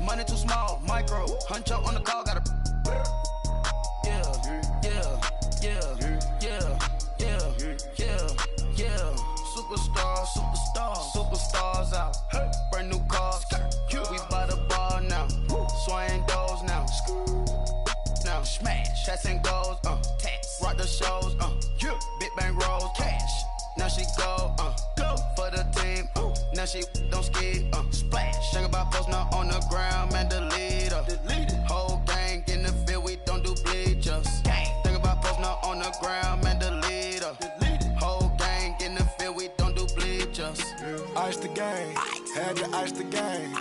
money too small, micro. Hunch up on the call, gotta. Yeah, yeah, yeah, yeah, yeah, yeah, yeah. Superstar, superstars out. Brand new cars, we by the bar now. Swaying doors now. Now smash, shots and goals, tax. Rock the shows, big bang rolls, cash. Now she go for the team, now she don't ski, splash. Think about post now on the ground, man, delete her. Whole gang in the field, we don't do bleachers. Think about post now on the ground, man, delete her. Whole gang in the field, we don't do bleachers. Ice the game, had to ice the game.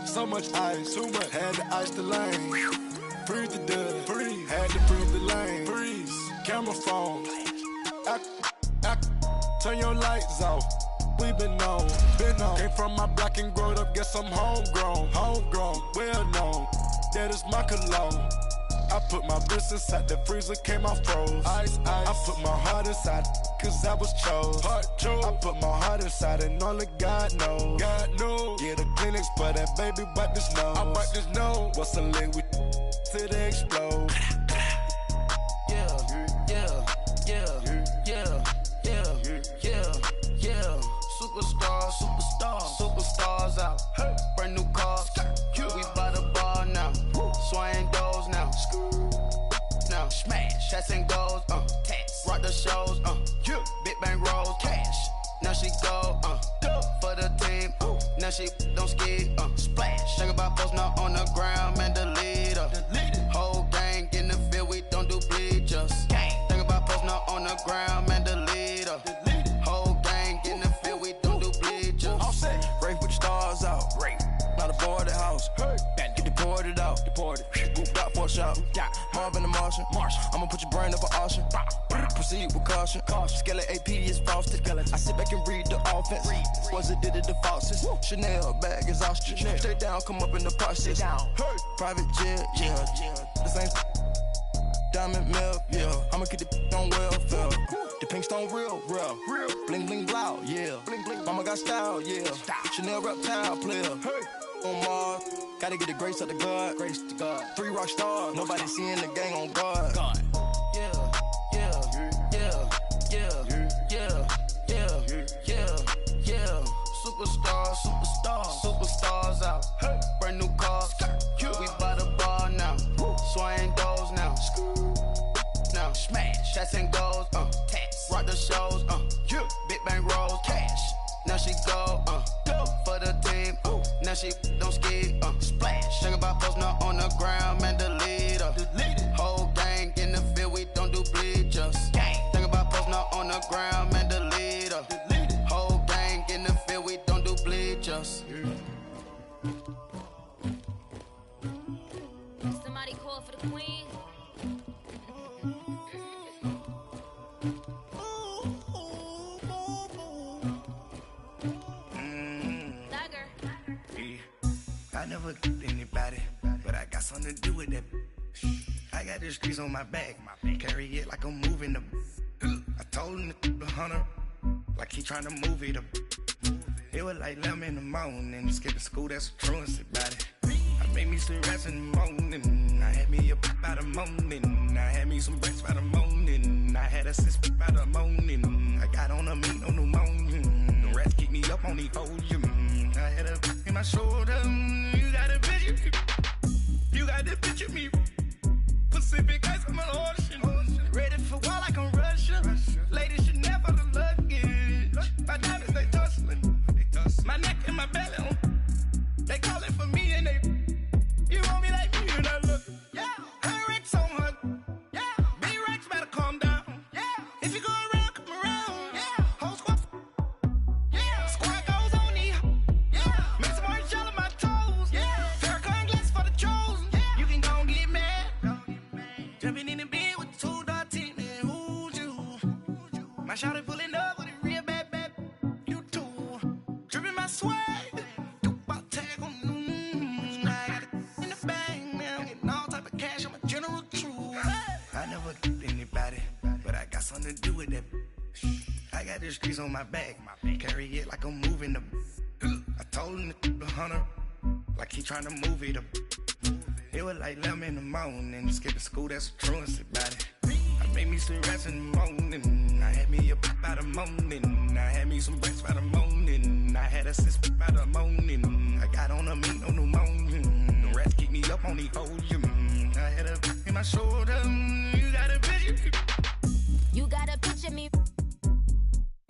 So much ice, too much, had to ice the lane. Freeze the dust, freeze, had to freeze the lane. Freeze, camera phone. Turn your lights off. We been on. Came from my block and growed up, guess I'm homegrown, well known. That is my cologne. I put my wrist inside the freezer, came out froze. Ice. I put my heart inside, cause I was chose. I put my heart inside and only God knows. Yeah, the clinics, but that baby wipe this nose. I wipe this nose. What's the link with till they explode? Superstars out. Brand new cars, we by the bar now. Swaying doors now. Now smash, shots and goals, tax. Rock the shows, big bang rolls, cash. Now she go for the team, now she don't ski, splash. Think about post now on the ground, man, delete her. Whole gang in the field, we don't do bleachers. Think about post now on the ground, man, delete her. Whole gang in the field, we don't do bleachers. All set, race with the stars out. Not a boarded house. Get deported out. Group out for a shot. Marvin the Martian. I'ma put your brain up for auction. Proceed with caution. Skeleton AP is frosted. I sit back and read the offense. Was it did it the faucets? Chanel bag is ostrich. Stay down, come up in the process. Private jet, yeah. The same diamond milk, yeah. I'ma keep the on welfare. The pink stone real. Bling bling blow, yeah. Mama got style, yeah. Chanel reptile player. On Mars, gotta get the grace of the God. 3 rock stars, nobody seeing the gang on guard. Yeah. Superstars out. Brand new cars, we by the bar now. Swaying doors now. Now smash, shots and goals, tax. Rock the shows, big bang rolls, cash. Now she go for the team, now she don't ski, splash. Think about post now on the ground, man, delete her. Whole gang in the field, we don't do bleachers. Think about post now on the ground, man, delete her. Whole gang in the field, we don't do bleachers. Somebody call for the queen. I never killed anybody, but I got something to do with that. I got the streets on my back, carry it like I'm moving the. I told him to the hunter, like he trying to move it up. It was like 11 in the morning, skipping school, that's a truancy about it. I made me some rats in the morning, I had me a pop by the morning, I had me some breaks by the morning, I had a six by the morning, I got on a meat on the morning, the rats keep me up on the podium, I had a in my shoulder, you got a picture, you got the picture me, Pacific ice on the ocean, ready for war like I'm Russia, ladies should never the luggage, my diamonds they tussling, my neck and my belly, they calling for me and they, you want me like me and I look, yeah, her Rex on her, yeah, B-Rex better calm down, yeah, if you go around, come around, yeah, whole squad, yeah, squad goes on me, yeah, make some orange gel on my toes, yeah, Farrakhan glass for the chosen, yeah, you can go and get mad, jumping in the bed with 2 dark teeth, and who's you, my shawty pulling up with a real bad, you too, dripping my swag, something to do with that. I got the streets on my back, carry it like I'm moving the. I told him to the hunter, like like he trying to move it up. It was like 11 in the morning, skipping school, that's a truancy about it. I made me some rest in the morning, I had me a pop by the morning, I had me some breakfast by the morning, I had a six by the morning, I got on a meat on the morning, the rats keep me up on the volume, I had a in my shoulder, you got a picture. You got a picture me,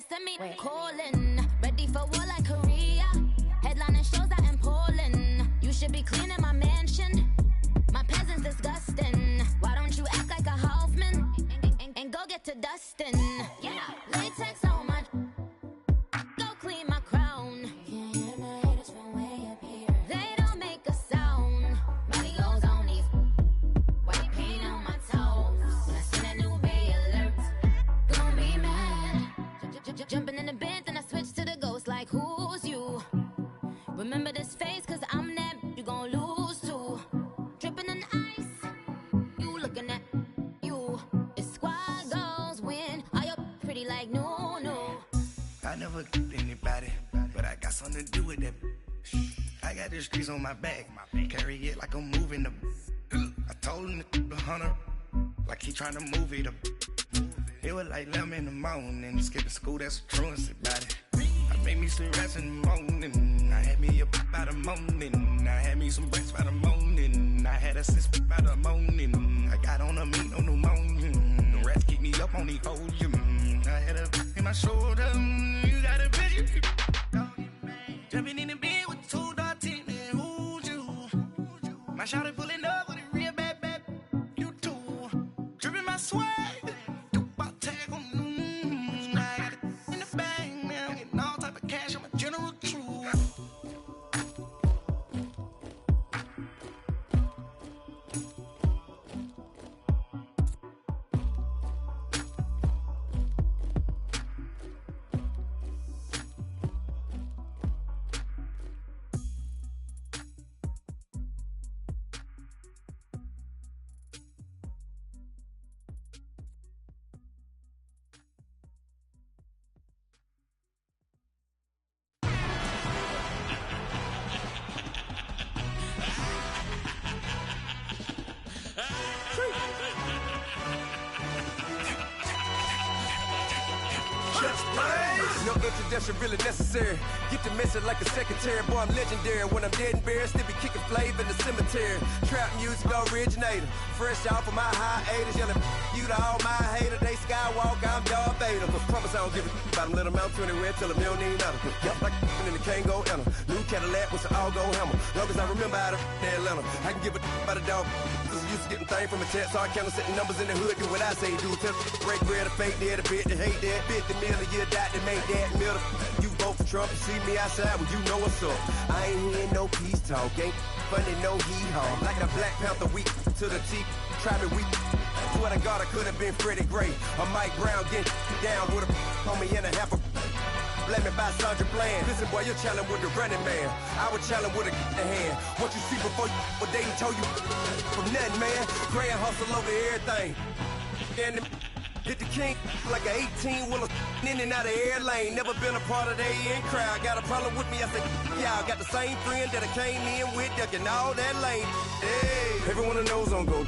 send me calling, ready for war like Korea, headlining shows out in Poland, you should be cleaning my mansion, my peasants disgusting, why don't you act like a Hoffman, and go get to dustin', yeah, latex on my, go clean my crown, can't hear my haters from way up here, they don't make a sound, body goes on these, white paint on my toes, when I send a new bay alert, gon' be mad, jumping in the bed, then I switch to the ghost like who's you, remember this face cause I'm that, you gon' lose too, dripping in ice, you looking at you, it's squad goals win, are you pretty like no, no. I never anybody, but I got something to do with that. I got the streets on my back, carry it like I'm moving the. I told him to 100, like he trying to move it up. It was like 11 in the morning, skipping school, that's a truancy about it. I made me some rest in the morning, I had me a pop by the morning, I had me some breakfast by the morning, I had a six by the morning, I got on a meat on the morning, the rats keep me up on the volume, I had a in my shoulder, you got a picture. Jumping in the bed with 2 dark teeth, man, who's you? My shawty pulling up with a real bad, you too. Dripping my swag, do my tag on, I got it in the bag, man, I'm getting all type of cash, I'm a general truth. No introduction really necessary. Get the message like a secretary. Boy, I'm legendary. When I'm dead and buried, still be kicking flavor in the cemetery. Trap music originator. Fresh off of my hiatus. Yelling you to all my haters. They skywalk, I'm Darth Vader. Promise I don't give a about them. Let them out 20 red. Tell them you don't need nothing. Yup, like in the can't go enter. New Cadillac with some all-go hammer. Long as I remember how to Atlanta. I can give a about a dog. Cause I'm used to getting things from a text. So I count setting numbers in the hood. Do what I say do. Tell break bread or fake dead. A bit to hate that. 50 million a year die to make that middle. You vote for Trump, you see me outside, well you know what's up. I ain't hearing no peace talk, ain't funny no hee-haw. Like the Black Panther weak to the teeth, try me weak. Swear to God I could have been Freddie Gray or Mike Brown getting down with a homie and a half a. Let me buy Sandra Bland. Listen boy, you're challenging with the running man. I would challenge with a hand. What you see before you, what they told you from nothing, man. Gray and hustle over everything. And hit the king like an 18-wheeler in and out of air lane. Never been a part of the in crowd. Got a problem with me, I said, y'all got the same friend that I came in with, ducking all that lane. Hey, everyone knows on go.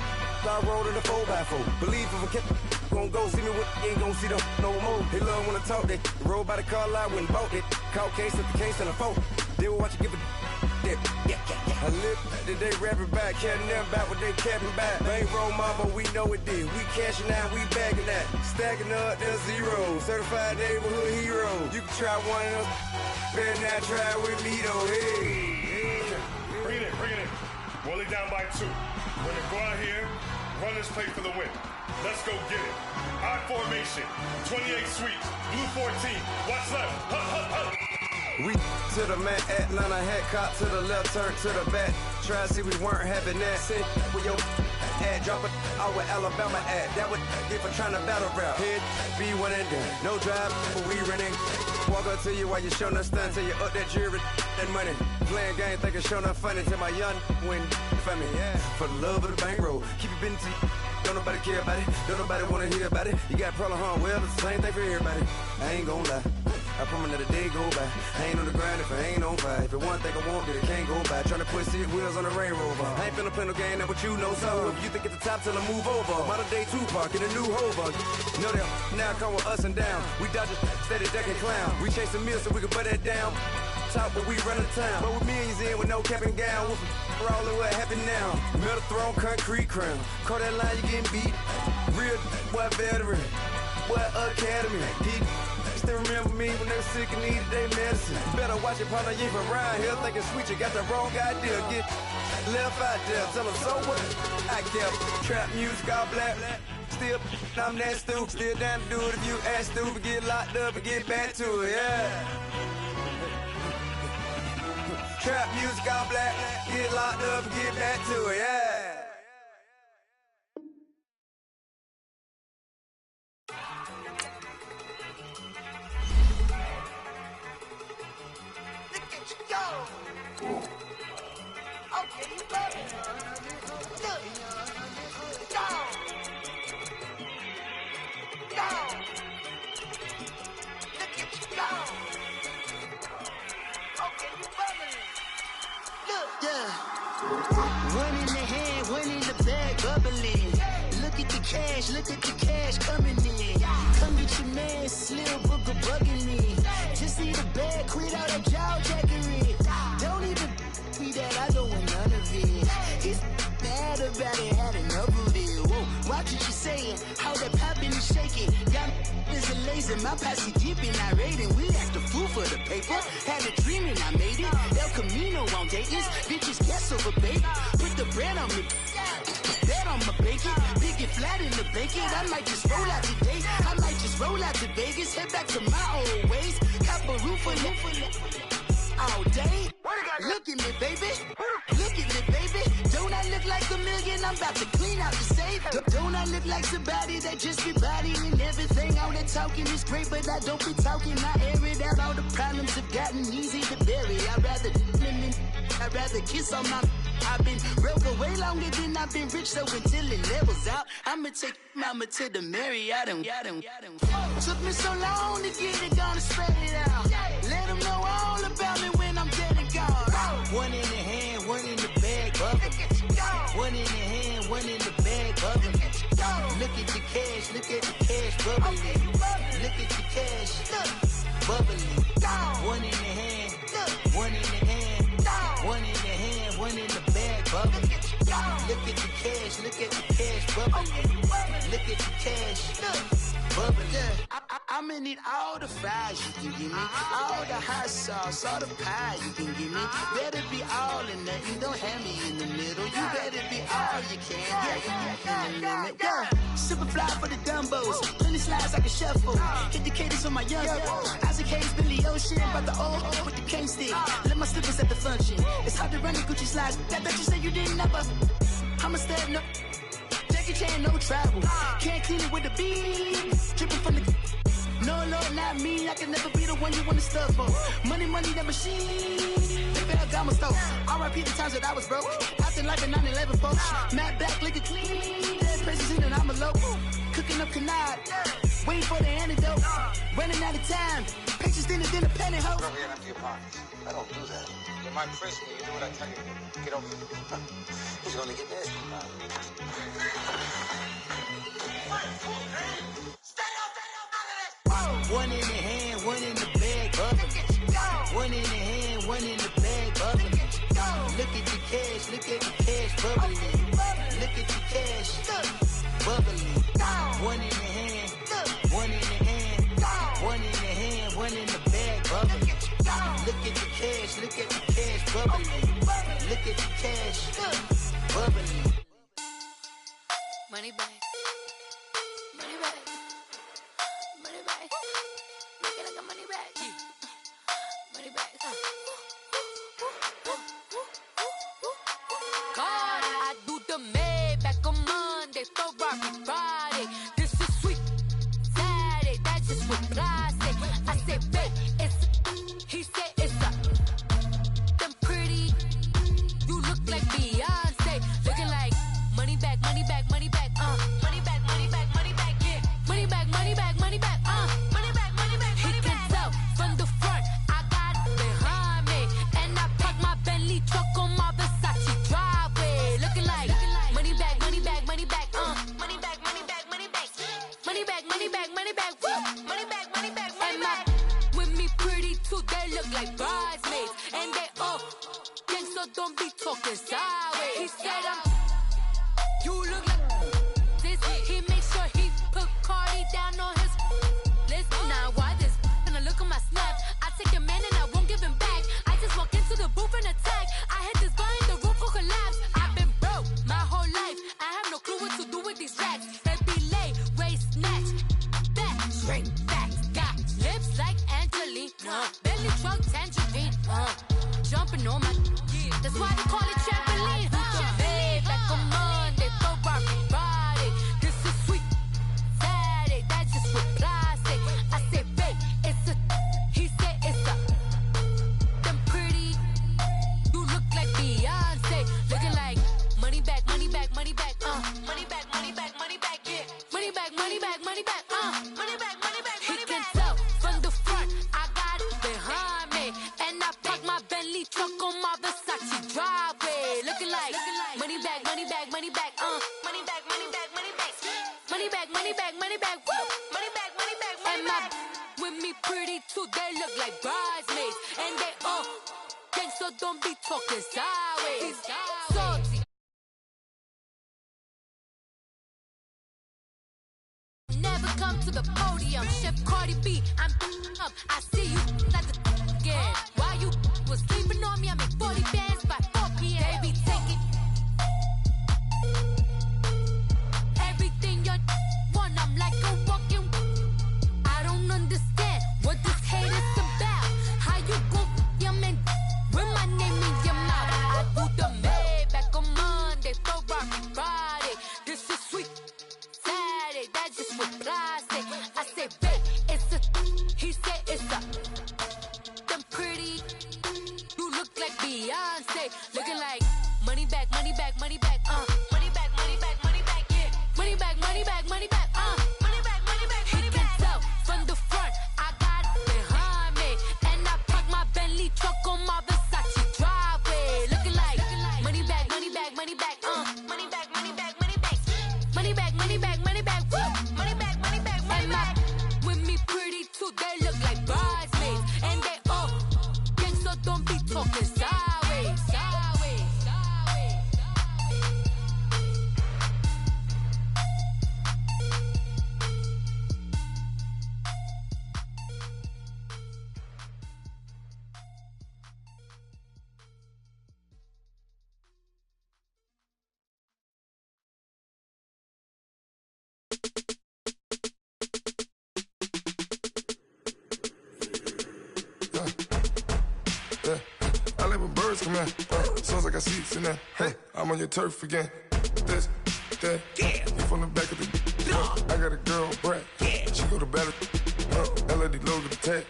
I rolled in a 4x4. Believe if I kept gon' go, see me with ain't gon' see them no more. They love when I talk, they roll by the car lot, went bought it. Caught case at the case and a phone. They will watch you give a that. I live that they rapping back, can't never back what they capping back. They ain't roll mama, we know it did. We cashing out, we bagging that. Stacking up, there's zero. Certified neighborhood hero. You can try one of those, better not try with me though. Hey. Bring it in. Roll it down by 2. We're gonna go out here, run this play for the win. Let's go get it. I formation, 28 sweeps, blue 14. Watch left. We to the man, Atlanta hat caught to the left, turn to the back. Try to see we weren't having that. Send with your ad, drop it out with Alabama at. That would if I'm trying to battle rap. Head, be one and done. No drive, but we running. Walk up to you while you showing us stunts. Till you up that jewelry and money. Playing game, thinking showing up funny. Till my young win for me. Yeah. For the love of the bankroll. Keep it busy. Don't nobody care about it. Don't nobody wanna hear about it. You got problem, huh? Well, it's the same thing for everybody. I ain't gonna lie. I promise that a day go by. I ain't on the grind if I ain't on fire. If it one thing I want, then it can't go by. Tryna put 6 wheels on the Range Rover. I ain't finna play no game, that what you know. So if you think at the top till I move over. Modern day Tupac in a new Hova. Know that now come with us and down. We dodge it, steady ducking clown. We chasing meals so we can put that down. Top, but we run the town. But with millions in with no cap and gown. We're all in what happened now. Metal throne, concrete crown. Call that line, you getting beat. Real boy veteran. Boy academy. He still remember me when they were sick and needed their medicine. Better watch it, partner, you ain't from around here thinking sweet. You got the wrong idea. Get left out there. Tell them so what? I kept trap music all black. Still, I'm that stupid. Still down to do it if you ask stupid. Get locked up and get back to it, yeah. Trap music all black, get locked up and get back to it, yeah. Look at you go. Okay, you love it. Look. Go. Go. Look at you go. Okay, you bubbling. Yeah. One in the hand, one in the bag, bubbling. Look at the cash coming in. Come get your man, Slim Booker bugging me. Just need a bag, quit all that jaw jackery. Don't even be that, I don't want none of it. He's mad about it, had enough of it. Whoa, watch what you saying, how that poppin' and shaking. Got is a lazy, my posse dipping, I raiding. We act a fool for the paper. Had a dream and I made it. El Camino on Dayton's, bitches guess over baby. Put the bread on me, bet on my bacon. Big and flat in the bacon. I might just roll out today. I might just roll out to Vegas. Head back to my old ways. Cop a roof for all day. Look at me, baby. Look at me, baby. Don't I look like a million? I'm about to clean out the safe. Don't I look like somebody that just be bodying everything? All that talking is great, but I don't be talking. I air it out. All the problems have gotten easy to bury. I'd rather kiss on my. I've been broke way longer than I've been rich, so until it levels out, I'ma take mama to the Marriott and took me so long to get it, gonna spread it out. Let them know all about me when I'm dead and gone. One in the hand, one in the bag, bubbling. One in the hand, one in the bag, bubbling. Look at the cash, bubbling. Look at the cash, bubbling. One in the hand, one in the hand, one in the hand, one in the bag, bubbling. Look at the cash, bubbling. Look at the cash, bubbling. I'ma need all the fries you can give me, all the hot sauce, all the pie you can give me. Better be all in nothing, don't have me in the middle. You better be all you can, yeah. Super fly for the Dumbos, plenty slides like a shuffle. Hit the cadence on my young Isaac Hayes, Billy Ocean, but the old with the cane stick. Let my slippers at the function. It's hard to run the Gucci slides. That you say you didn't never. I'm a stud, no. Jackie Chan, no travel. Can't clean it with the beat. Dripping from the. No, Lord, not me. I can never be the one you want to stuff for. Money, that machine. They fell down my stove. R.I.P. the times that I was broke. Acting like a 9/11 folks. Matte black, liquor clean. Dead presses in and I'm a local. Cooking up canard. Waiting for the antidote. Running out of time. Pictures thinner than a penny hoe. Over here and empty your pockets. I don't do that. You might frisk me. You do what I tell you to. Get over here. He's gonna get nasty. One in the hand, one in the bag, bubbling. One in the hand, one in the bag, bubbling. Look at the cash, bubbling. Look at the cash, bubbling. One in the hand, one in the hand, one in the hand, one in the bag, bubbling. Look at the cash, bubbling. Look at the cash, bubbling. Money back. Money back. Money back. Make it like a money back. Money back. God, I do the Maybach on Monday, Ferrari Friday. This is sweet Saturday, that's just what I say. I say, babe, it's. He said it's a. Them pretty. You look like Beyonce, looking like money back, money back, money back. talking sideways. He said you look like this. He makes sure he put Cardi down on his list. Now why this? Gonna look at my snap. I take your man and I won't give him back. I just walk into the booth and attack. I hit this button, the roof will collapse. I've been broke my whole life. I have no clue what to do with these racks. They be late, waist snatch, back, straight back. Got lips like Angelina, belly truck tangerine. Jumping on my, that's why they call it trampoline. Babe, back on Monday, for Friday. This is sweet Saturday, that's just what plastic. I say, babe, it's a, he said it's a, them pretty, you look like Beyonce, looking like money back, money back, money back, money back, money back, money back, yeah, money back, money back, money back, money back, money back, money back. He can tell from the front, I got it behind me, and I park my Bentley truck on my Versace driveway, looking like money back, money back, money back, money back, money back, money back, money back, money back, money back, woo, money back, money back, money back. With me pretty too, they look like bridesmaids, and they all gang, so don't be talking sideways. Salty. Never come to the podium, Chef Cardi B, I'm up. I see you like the again. While you was sleeping on me, I make 40 bands by 4 p.m. Baby, take it. Everything you want, I'm like a walking. I don't understand what this hate is about. How you go your man with my name in your mouth? I do the Maybach on Monday, for Friday. This is sweet Saturday, that's just what plastic. I say, babe, it's a, he said it's a, them pretty, you look like Beyonce, looking like money back, money back, money back, money back, money back, money back, yeah, money back, money back, money back, money back, money back, money back. He can tell from the front, I got it behind me, and I park my Bentley truck on my Versace driveway, looking like money back, money back, money back, money back, money back, money back, money back, money back, money back, woo, money back, money back, money back. With me pretty too, they look like bridesmaids, and they all gang, so don't be talking sideways, sideways, sideways. I like when birds come in. Sounds like I seats in there. Hey, I'm on your turf again. This, that, yeah. You from the back of the. I got a girl, Brad. Yeah. She go to battle. LED logo the tag.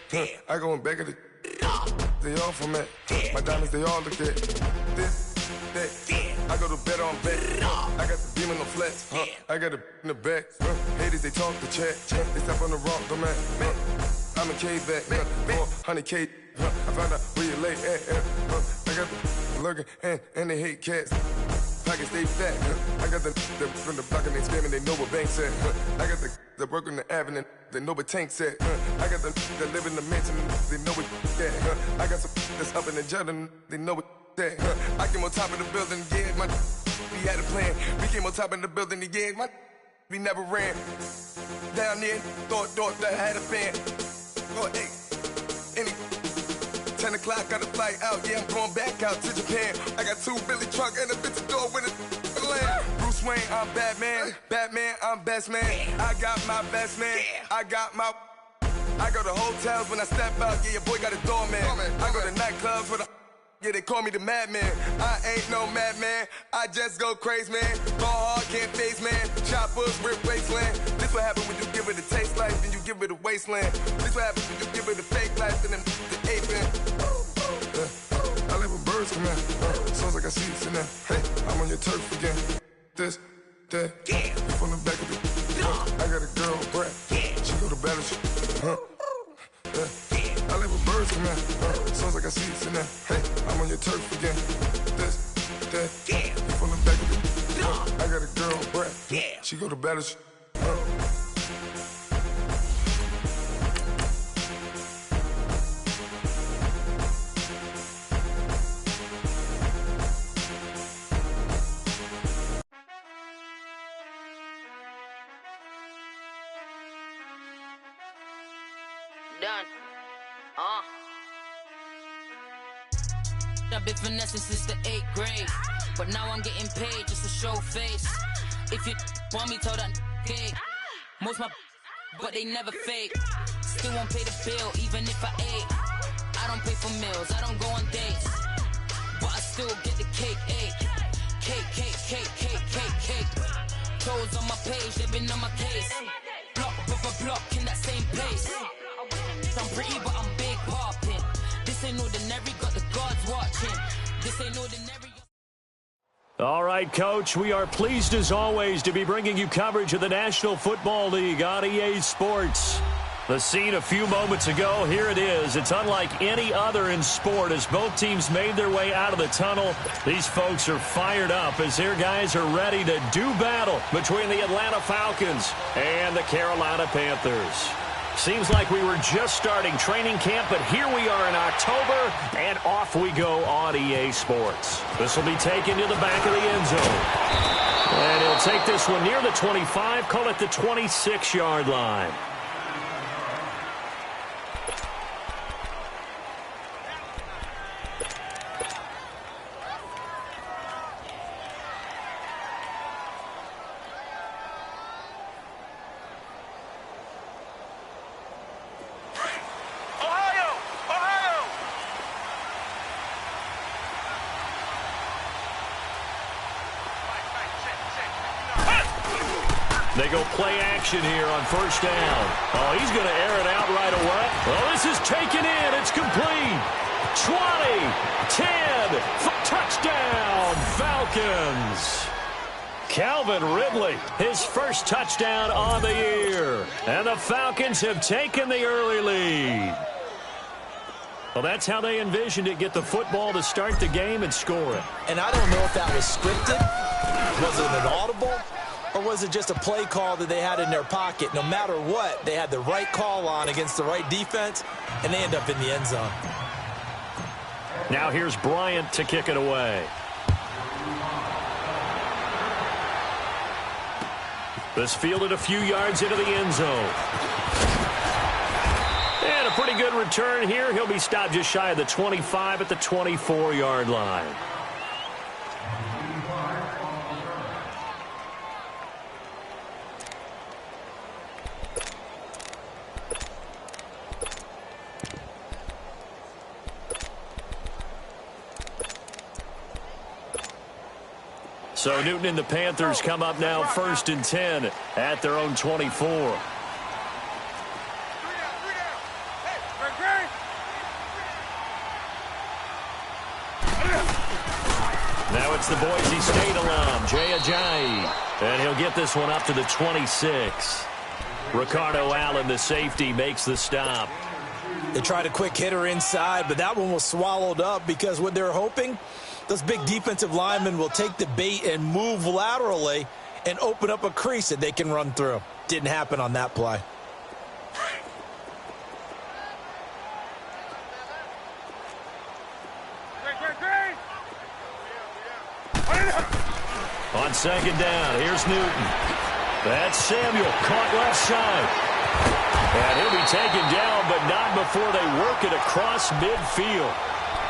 I go in back of the. They all from that. My diamonds, they all look at. This, that. I go to bed on back. I got the beam in the flats. I got it in the back. Haters, they talk the chat. They step on the rock, the man. I'm a K-back. 400K. I found out where you lay at. I got the lurking and they hate cats. Pockets stay fat. I got the from the block and they screaming, they know what banks at. I got the work on the avenue, they know what tanks at. I got the that live in the mansion, they know what that. I got some that's up in the jungle, they know what that. I came on top of the building, yeah, my we had a plan. We came on top of the building, yeah, my we never ran. Down there, thought that had a fan. Oh, hey, any 10 o'clock, got a flight out, yeah, I'm going back out to Japan. I got 2 Billy truck and a bitch door with a land. Bruce Wayne, I'm Batman. Batman, I'm best man. I got my best man. I got my. I go to hotels when I step out, yeah, your boy got a doorman. I go to nightclubs with a. Yeah, they call me the madman. I ain't no madman. I just go crazy, man. Ball hard, can't face, man. Choppers, rip wasteland. This what happen when you give it a taste life, then you give it a wasteland. This what happen when you give it a fake life, and then the ape in. I live with birds come in. Sounds like I see it in there. Hey, I'm on your turf again. This, that, yeah. You from the back of the. I got a girl, Brad. Yeah. She go to battle. I live with birds come in. Sounds like I see it in there. Hey, I'm on your turf again. This, that, yeah. You from the back of the. I got a girl, Brad. Yeah. She go to battle. I've been finessing since the 8th grade, but now I'm getting paid just to show face. If you want me, tell that gay. Most my but they never fake. Still won't pay the bill even if I ate. I don't pay for meals, I don't go on dates, but I still get the cake. Cake. Toes on my page, they've been on my case. Block in that same place. I'm pretty, but I'm big popping. This ain't ordinary, got the guards watching. This ain't ordinary. All right, Coach, we are pleased as always to be bringing you coverage of the National Football League on EA Sports. The scene a few moments ago, here it is. It's unlike any other in sport as both teams made their way out of the tunnel. These folks are fired up as their guys are ready to do battle between the Atlanta Falcons and the Carolina Panthers. Seems like we were just starting training camp, but here we are in October, and off we go on EA Sports. This will be taken to the back of the end zone. And he'll take this one near the 25, call it the 26-yard line. They go play action here on first down. Oh, he's going to air it out right away. Well, this is taken in. It's complete. 20, 10, touchdown, Falcons. Calvin Ridley, his first touchdown on the year. And the Falcons have taken the early lead. Well, that's how they envisioned it, get the football to start the game and score it. And I don't know if that was scripted. Was it an audible? Or was it just a play call that they had in their pocket? No matter what, they had the right call on against the right defense, and they end up in the end zone. Now here's Bryant to kick it away. This fielded a few yards into the end zone. And a pretty good return here. He'll be stopped just shy of the 25 at the 24-yard line. So Newton and the Panthers come up now 1st and 10 at their own 24. Now it's the Boise State alum, Jay Ajayi. And he'll get this one up to the 26. Ricardo Allen, the safety, makes the stop. They tried a quick hitter inside, but that one was swallowed up because what they're hoping, those big defensive linemen will take the bait and move laterally and open up a crease that they can run through. Didn't happen on that play. On second down, here's Newton. That's Samuel, caught left side. And he'll be taken down, but not before they work it across midfield.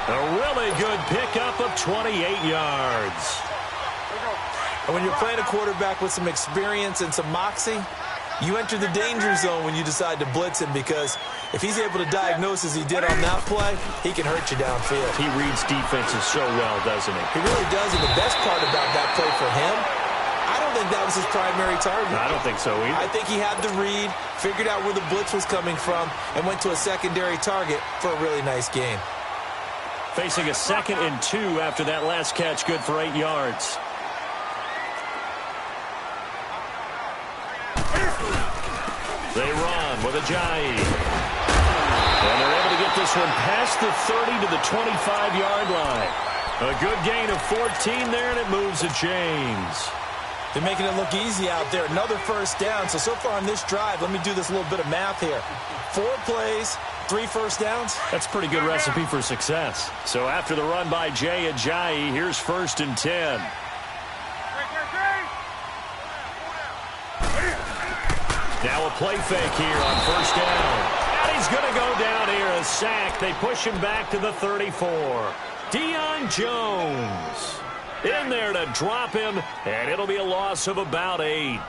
A really good pickup of 28 yards. And when you're playing a quarterback with some experience and some moxie, you enter the danger zone when you decide to blitz him, because if he's able to diagnose as he did on that play, he can hurt you downfield. He reads defenses so well, doesn't he? He really does, and the best part about that play for him, I don't think that was his primary target. I don't think so either. I think he had the read, figured out where the blitz was coming from, and went to a secondary target for a really nice gain. Facing a 2nd and 2 after that last catch, good for 8 yards. They run with Ajayi. And they're able to get this one past the 30 to the 25-yard line. A good gain of 14 there, and it moves to James. They're making it look easy out there. Another first down. So far on this drive, let me do this little bit of math here. 4 plays, 3 first downs. That's a pretty good recipe for success. So after the run by Jay Ajayi, here's 1st and 10. Now a play fake here on first down. And he's going to go down here, a sack. They push him back to the 34. Deion Jones in there to drop him, and it'll be a loss of about 8.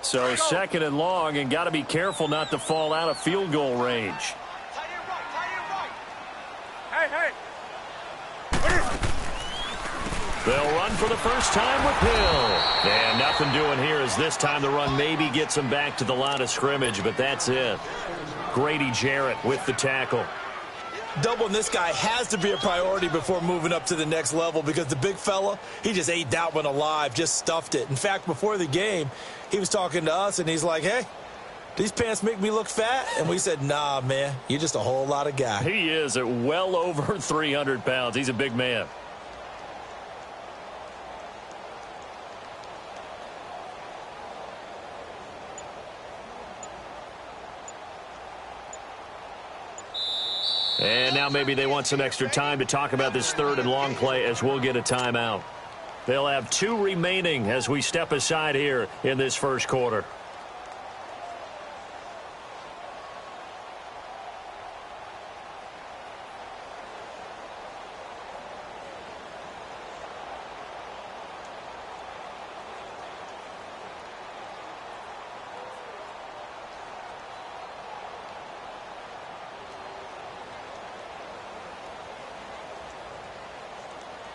So second and long, and got to be careful not to fall out of field goal range. Tight end right. Hey. They'll run for the first time with Hill. And nothing doing here as this time the run maybe gets him back to the line of scrimmage, but that's it. Grady Jarrett with the tackle. Doubling this guy has to be a priority before moving up to the next level because the big fella, he just ate that one alive, just stuffed it. In fact, before the game, he was talking to us, and he's like, hey, these pants make me look fat? And we said, nah, man, you're just a whole lot of guy. He is at well over 300 pounds. He's a big man. And now maybe they want some extra time to talk about this third and long play as we'll get a timeout. They'll have 2 remaining as we step aside here in this first quarter.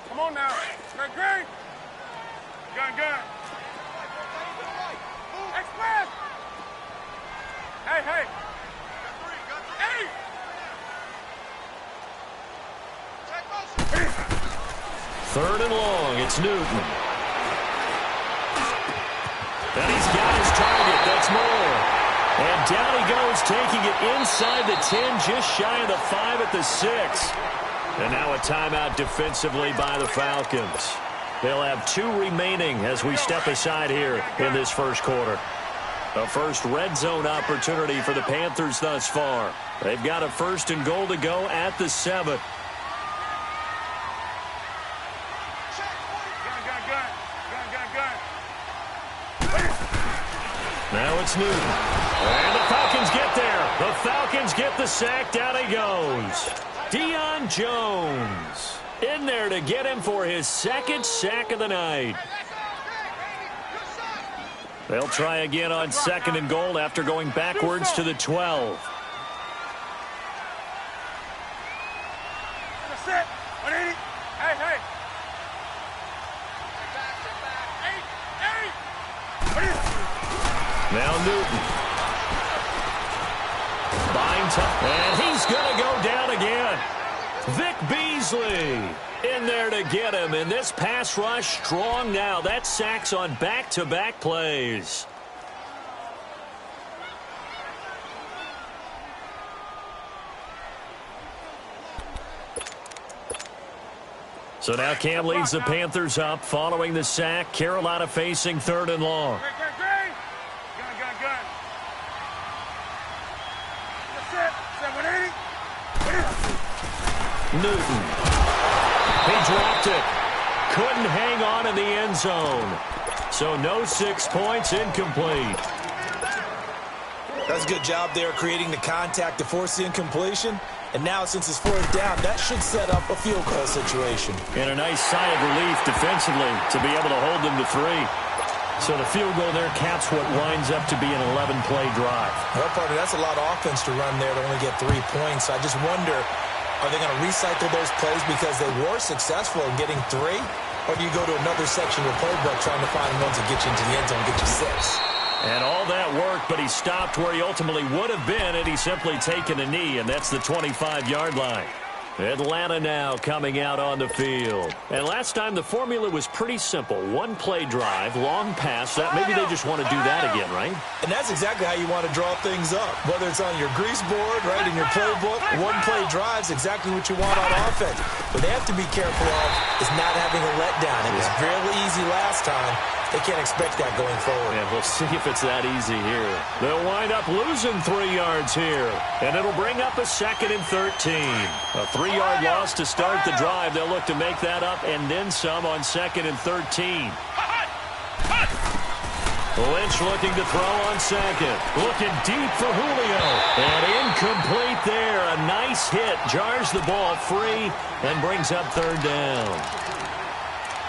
Come on now. Great. Gun. Express. Hey. Hey. Third and long. It's Newton. And he's got his target. That's Moore. And down he goes, taking it inside the 10, just shy of the 5 at the 6. And now a timeout defensively by the Falcons. They'll have 2 remaining as we step aside here in this first quarter. A first red zone opportunity for the Panthers thus far. They've got a 1st and goal to go at the 7. Now it's Newton. And the Falcons get there. The Falcons get the sack. Down he goes. Deion Jones in there to get him for his 2nd sack of the night. They'll try again on 2nd and goal after going backwards to the 12. Now Newton. Binds up, and he's going to go down again. Vic Beasley in there to get him, and this pass rush strong now. That sacks on back-to-back plays. So now Cam leads the Panthers up following the sack. Carolina facing 3rd and long. Newton. He dropped it. Couldn't hang on in the end zone. So no 6 points, incomplete. That's a good job there creating the contact to force the incompletion. And now since it's 4th down, that should set up a field goal situation. And a nice sigh of relief defensively to be able to hold them to 3. So the field goal there caps what winds up to be an 11-play drive. Well, partner, that's a lot of offense to run there to only get 3 points. I just wonder, are they going to recycle those plays because they were successful in getting 3? Or do you go to another section of the playbook trying to find ones that get you into the end zone and get you 6? And all that worked, but he stopped where he ultimately would have been had he simply taken a knee, and that's the 25-yard line. Atlanta now coming out on the field. And last time the formula was pretty simple. 1-play drive, long pass. That maybe they just want to do that again, right? And that's exactly how you want to draw things up. Whether it's on your grease board, right, in your playbook, 1-play drive's exactly what you want on offense. What they have to be careful of is not having a letdown. It was really easy last time. They can't expect that going forward. And we'll see if it's that easy here. They'll wind up losing 3 yards here, and it'll bring up a 2nd and 13. A 3-yard loss to start the drive. They'll look to make that up and then some on 2nd and 13. Lynch looking to throw on 2nd. Looking deep for Julio. And incomplete there. A nice hit. Jars the ball free and brings up 3rd down.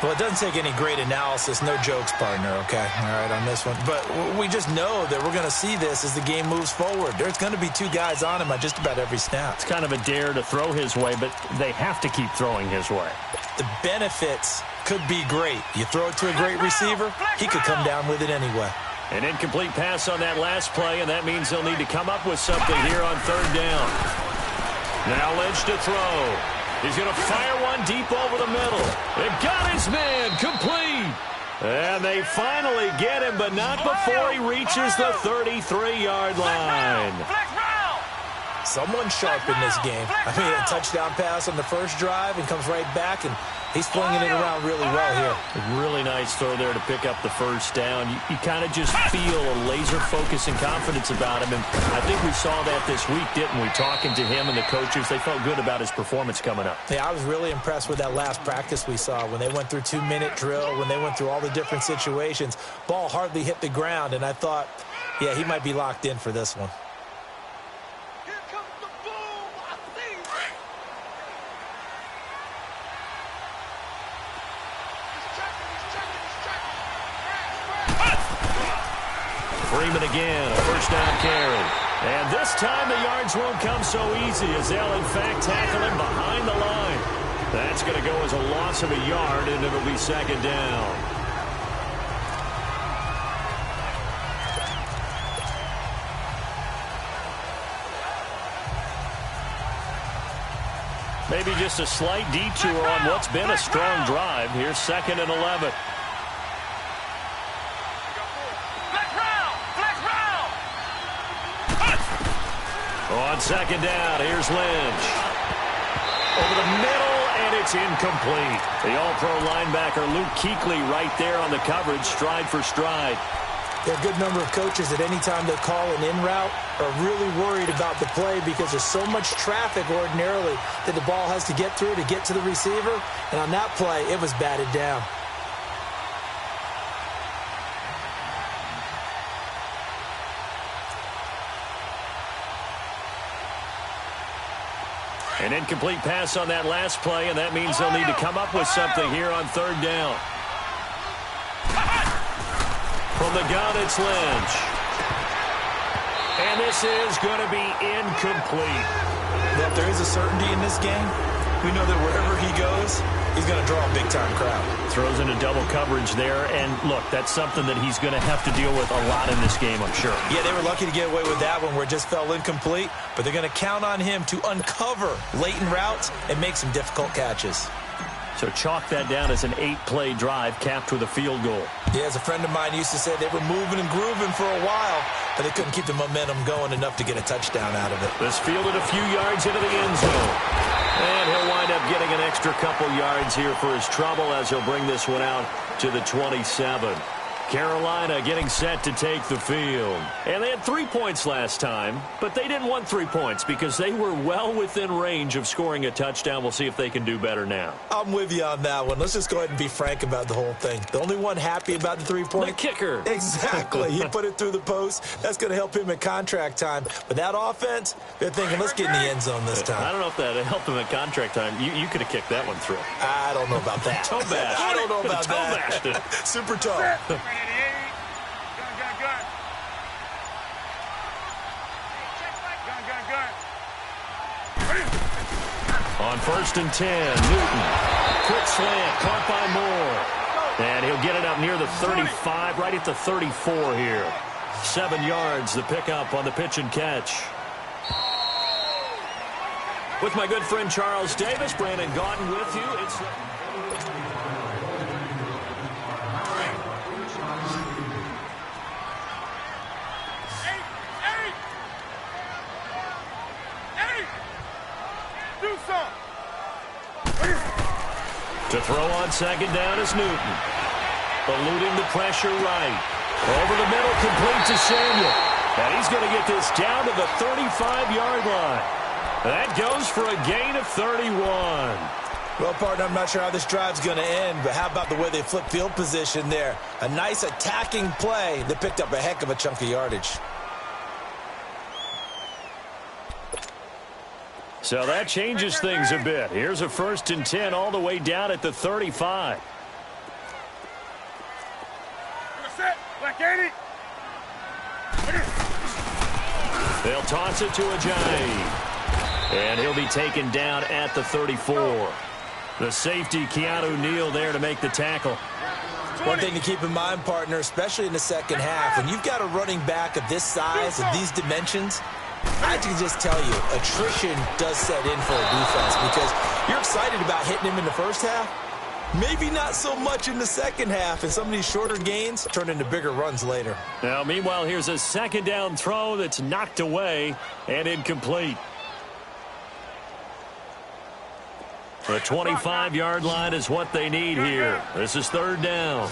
Well, it doesn't take any great analysis. No jokes, partner, okay? All right, on this one. But we just know that we're going to see this as the game moves forward. There's going to be 2 guys on him on just about every snap. It's kind of a dare to throw his way, but they have to keep throwing his way. The benefits could be great. You throw it to a great receiver, he could come down with it anyway. An incomplete pass on that last play, and that means they'll need to come up with something here on 3rd down. Now Lynch to throw. He's going to fire one deep over the middle. They've got his man complete. And they finally get him, but not before he reaches the 33-yard line. Someone sharp in this game. I mean, a touchdown pass on the first drive and comes right back, and he's flinging it around really well here. A really nice throw there to pick up the first down. You kind of just feel a laser focus and confidence about him, and I think we saw that this week, didn't we? Talking to him and the coaches, they felt good about his performance coming up. Yeah, I was really impressed with that last practice we saw when they went through 2-minute drill, when they went through all the different situations. Ball hardly hit the ground, and I thought, yeah, he might be locked in for this one. Freeman again, a first down carry. And this time the yards won't come so easy as they'll in fact tackle him behind the line. That's going to go as a loss of a yard, and it'll be 2nd down. Maybe just a slight detour on what's been a strong drive. Here's 2nd and 11. On 2nd down, here's Lynch. Over the middle, and it's incomplete. The all-pro linebacker Luke Kuechly right there on the coverage, stride for stride. There are a good number of coaches that any time they call an in route are really worried about the play because there's so much traffic ordinarily that the ball has to get through to get to the receiver. And on that play, it was batted down. An incomplete pass on that last play, and that means they'll need to come up with something here on 3rd down. From the gun, it's Lynch. And this is going to be incomplete. If there is a certainty in this game, we know that wherever he goes, he's going to draw a big-time crowd. Throws into double coverage there, and look, that's something that he's going to have to deal with a lot in this game, I'm sure. Yeah, they were lucky to get away with that one where it just fell incomplete, but they're going to count on him to uncover latent routes and make some difficult catches. So chalk that down as an 8-play drive capped with a field goal. Yeah, as a friend of mine used to say, they were moving and grooving for a while, but they couldn't keep the momentum going enough to get a touchdown out of it. This fielded a few yards into the end zone. And he'll wind up getting an extra couple yards here for his trouble as he'll bring this one out to the 27. Carolina getting set to take the field. And they had 3 points last time, but they didn't want 3 points because they were well within range of scoring a touchdown. We'll see if they can do better now. I'm with you on that one. Let's just go ahead and be frank about the whole thing. The only one happy about the 3-point? The kicker. Exactly. He put it through the post. That's going to help him at contract time. But that offense, they're thinking, let's get in the end zone this time. I don't know if that helped him at contract time. You could have kicked that one through. I don't know about that. Toe bash. I don't know about toe that. Bashed. Super tough. On 1st and 10, Newton. Quick slant, caught by Moore. And he'll get it up near the 35, right at the 34 here. 7 yards, the pickup on the pitch and catch. With my good friend Charles Davis, Brandon Gaudin with you. It's to throw on 2nd down is Newton. eluding the pressure right. Over the middle, complete to Samuel. And he's going to get this down to the 35-yard line. That goes for a gain of 31. Well, partner, I'm not sure how this drive's going to end, but how about the way they flip field position there? A nice attacking play that picked up a heck of a chunk of yardage. So that changes things a bit. Here's a 1st and 10 all the way down at the 35. They'll toss it to Ajayi. And he'll be taken down at the 34. The safety, Keanu Neal, there to make the tackle. One thing to keep in mind, partner, especially in the second half, when you've got a running back of this size, of these dimensions, I can just tell you, attrition does set in for a defense because you're excited about hitting him in the first half. Maybe not so much in the second half, and some of these shorter gains turn into bigger runs later. Now, meanwhile, here's a 2nd down throw that's knocked away and incomplete. The 25-yard line is what they need here. This is 3rd down.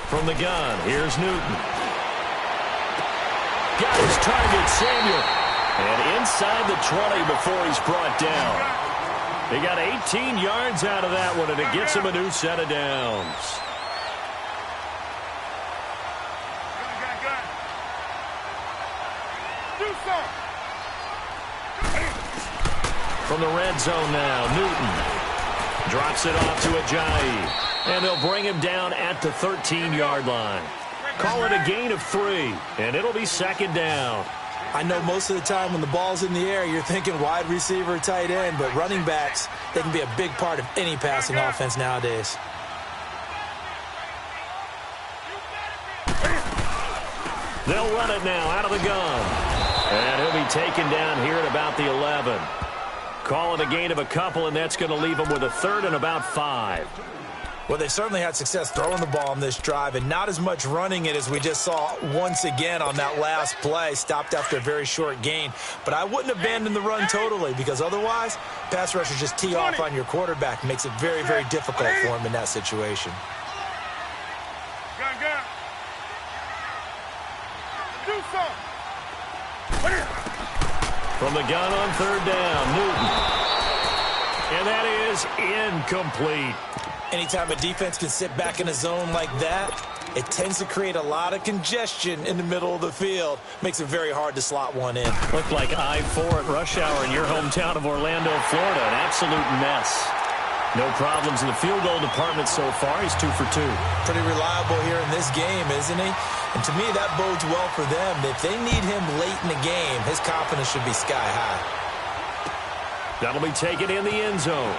From the gun, here's Newton. Got his target, Samuel. And inside the 20 before he's brought down. He got 18 yards out of that one, and it gets him a new set of downs. From the red zone now, Newton drops it off to Ajayi. And they'll bring him down at the 13-yard line. Call it a gain of 3, and it'll be 2nd down. I know most of the time when the ball's in the air, you're thinking wide receiver, tight end, but running backs, they can be a big part of any passing offense nowadays. They'll run it now out of the gun. And he'll be taken down here at about the 11. Call it a gain of a couple, and that's going to leave him with a 3rd and about 5. Well, they certainly had success throwing the ball on this drive and not as much running it as we just saw once again on that last play. Stopped after a very short gain. But I wouldn't abandon the run totally because otherwise, pass rushers just tee off on your quarterback. Makes it very, very difficult for him in that situation. From the gun on 3rd down, Newton. And that is incomplete. Anytime a defense can sit back in a zone like that, it tends to create a lot of congestion in the middle of the field. Makes it very hard to slot one in. Looked like I-4 at rush hour in your hometown of Orlando, Florida. An absolute mess. No problems in the field goal department so far. He's 2 for 2. Pretty reliable here in this game, isn't he? And to me, that bodes well for them. If they need him late in the game, his confidence should be sky high. That'll be taken in the end zone.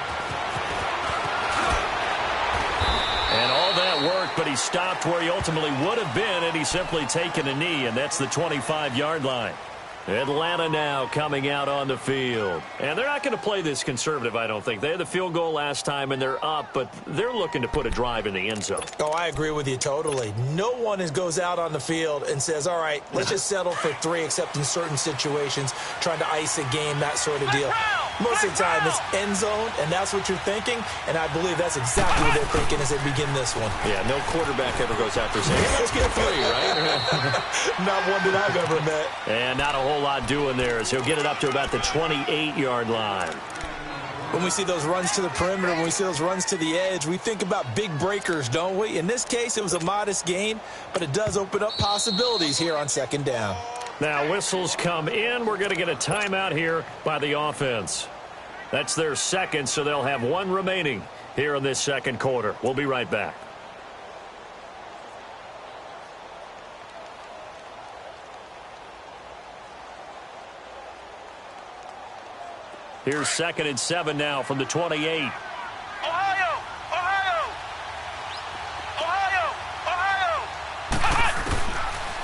And all that worked, but he stopped where he ultimately would have been, and he's simply taken a knee, and that's the 25-yard line. Atlanta now coming out on the field. And they're not going to play this conservative, I don't think. They had the field goal last time, and they're up, but they're looking to put a drive in the end zone. Oh, I agree with you totally. No one goes out on the field and says, all right, let's just settle for 3, except in certain situations, trying to ice a game, that sort of deal. Most of the time, it's end zone, and that's what you're thinking, and I believe that's exactly what they're thinking as they begin this one. Yeah, no quarterback ever goes out there saying, hey, let's get 3, right? Not one that I've ever met. And not a whole lot doing there as he'll get it up to about the 28-yard line. When we see those runs to the perimeter, when we see those runs to the edge, we think about big breakers, don't we? In this case, it was a modest gain, but it does open up possibilities here on 2nd down. Now whistles come in. We're going to get a timeout here by the offense. That's their 2nd, so they'll have 1 remaining here in this 2nd quarter. We'll be right back. Here's 2nd and 7 now from the 28.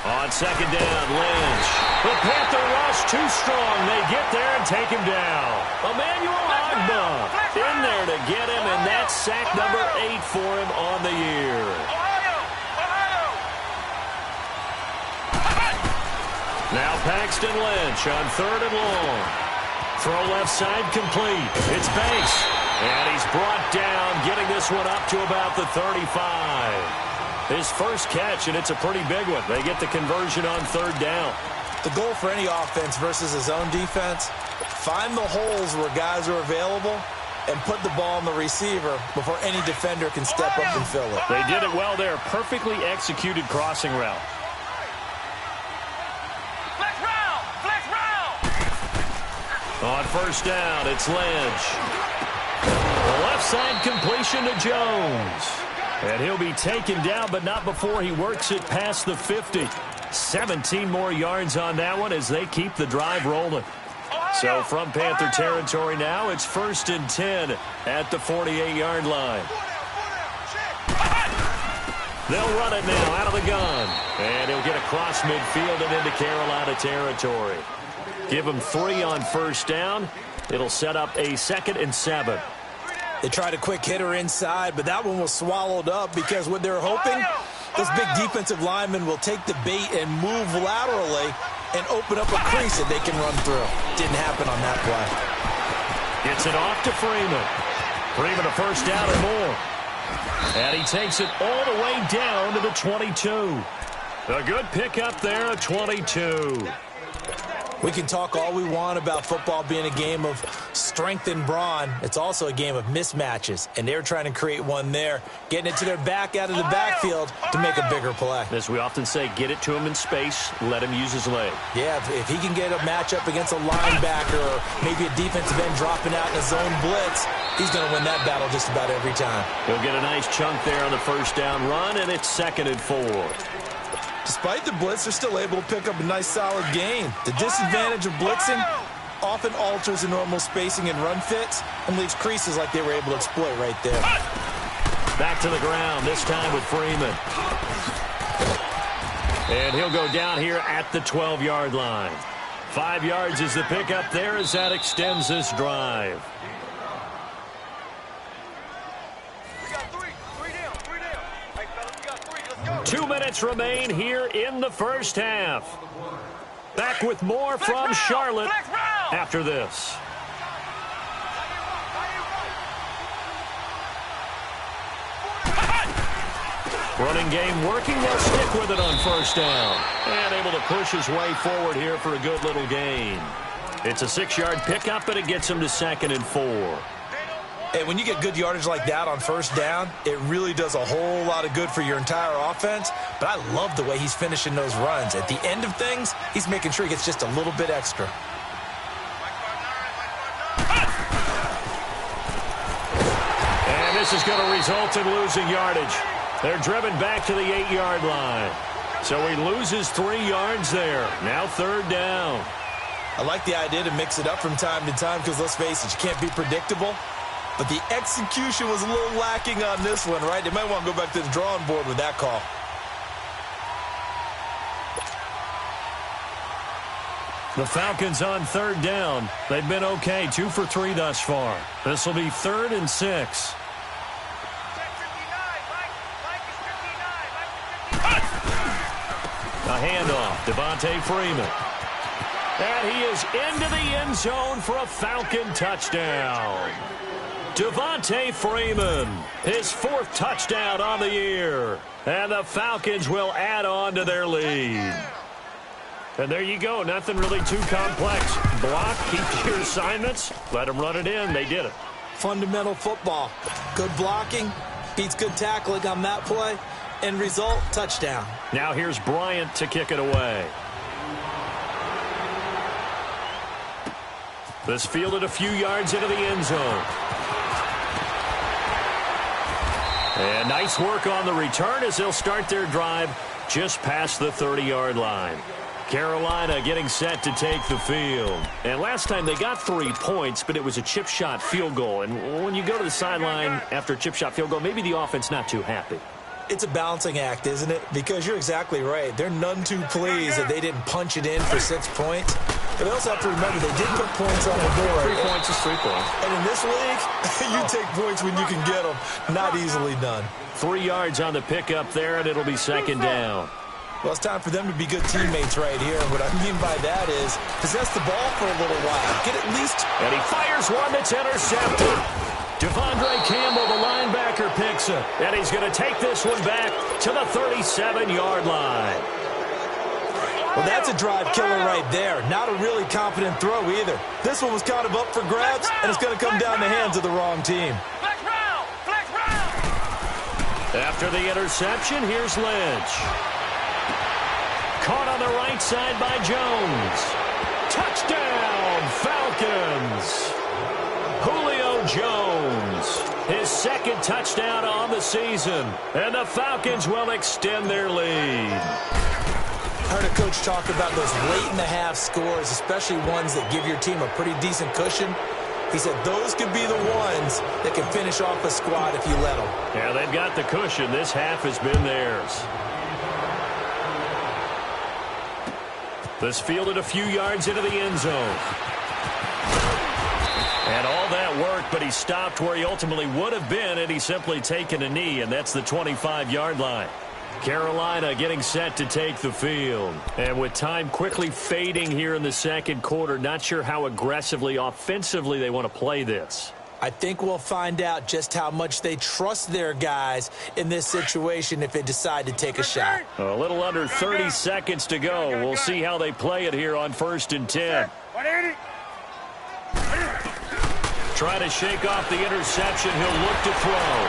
On 2nd down, Lynch. The Panther rush too strong. They get there and take him down. Emmanuel Ogbah in there to get him, and that's sack number 8 for him on the year. Now Paxton Lynch on 3rd and long. Throw left side complete. It's Banks. And he's brought down, getting this one up to about the 35. His first catch, and it's a pretty big one. They get the conversion on third down. The goal for any offense versus his own defense, find the holes where guys are available and put the ball on the receiver before any defender can step up and fill it. They did it well there. Perfectly executed crossing route. On first down, it's Lynch. The left side completion to Jones. And he'll be taken down, but not before he works it past the 50. 17 more yards on that one as they keep the drive rolling. So from Panther territory now, it's 1st and 10 at the 48-yard line. They'll run it now out of the gun. And he'll get across midfield and into Carolina territory. Give him 3 on first down. It'll set up a 2nd and 7. They tried a quick hitter inside, but that one was swallowed up because what they're hoping, those big defensive linemen will take the bait and move laterally and open up a crease that they can run through. Didn't happen on that play. Gets it off to Freeman. Freeman a first down and more. And he takes it all the way down to the 22. A good pickup there at 22. We can talk all we want about football being a game of strength and brawn. It's also a game of mismatches, and they're trying to create one there, getting it to their back out of the backfield to make a bigger play. As we often say, get it to him in space, let him use his leg. Yeah, if he can get a matchup against a linebacker or maybe a defensive end dropping out in a zone blitz, he's going to win that battle just about every time. He'll get a nice chunk there on the first down run, and it's 2nd and 4. Despite the blitz, they're still able to pick up a nice solid gain. The disadvantage of blitzing often alters the normal spacing and run fits and leaves creases like they were able to exploit right there. Back to the ground, this time with Freeman. And he'll go down here at the 12-yard line. 5 yards is the pickup there as that extends this drive. 2 minutes remain here in the first half. Back with more from Charlotte after this. Running game working. They'll stick with it on first down. And able to push his way forward here for a good little gain. It's a 6-yard pickup, but it gets him to 2nd and 4. And when you get good yardage like that on first down, it really does a whole lot of good for your entire offense. But I love the way he's finishing those runs. At the end of things, he's making sure he gets just a little bit extra. And this is going to result in losing yardage. They're driven back to the 8-yard line. So he loses 3 yards there. Now 3rd down. I like the idea to mix it up from time to time because, let's face it, you can't be predictable. But the execution was a little lacking on this one, right? They might want to go back to the drawing board with that call. The Falcons on 3rd down. They've been okay, 2 for 3 thus far. This will be 3rd and 6. A handoff, Devontae Freeman. And he is into the end zone for a Falcon touchdown. Devontae Freeman, his 4th touchdown on the year. And the Falcons will add on to their lead. And there you go, nothing really too complex. Block, keep your assignments, let them run it in. They did it. Fundamental football. Good blocking, beats good tackling on that play. End result, touchdown. Now here's Bryant to kick it away. This fielded a few yards into the end zone. And nice work on the return as they'll start their drive just past the 30-yard line. Carolina getting set to take the field. And last time they got 3 points, but it was a chip shot field goal. And when you go to the sideline after a chip shot field goal, maybe the offense not too happy. It's a balancing act, isn't it? Because you're exactly right. They're none too pleased that they didn't punch it in for 6 points. But they also have to remember they did put points on the board. 3 points is 3 points. And in this league, you take points when you can get them. Not easily done. 3 yards on the pickup there, and it'll be 2nd down. Well, it's time for them to be good teammates right here. And what I mean by that is possess the ball for a little while. Get at least... And he fires one that's intercepted. Devondre Campbell, the linebacker, picks it. And he's going to take this one back to the 37-yard line. Well, that's a drive killer right there. Not a really confident throw either. This one was kind of up for grabs, and it's going to come down the hands of the wrong team. After the interception, here's Lynch. Caught on the right side by Jones. Touchdown, Falcons. Julio Jones, his second touchdown on the season. And the Falcons will extend their lead. I heard a coach talk about those late-in-the-half scores, especially ones that give your team a pretty decent cushion. He said those could be the ones that can finish off a squad if you let them. Yeah, they've got the cushion. This half has been theirs. This fielded a few yards into the end zone. And all that worked, but he stopped where he ultimately would have been had he simply taken a knee, and that's the 25-yard line. Carolina getting set to take the field. And with time quickly fading here in the second quarter, not sure how aggressively, offensively they want to play this. I think we'll find out just how much they trust their guys in this situation if they decide to take a shot. A little under 30 seconds to go. We'll see how they play it here on 1st and 10. Try to shake off the interception. He'll look to throw.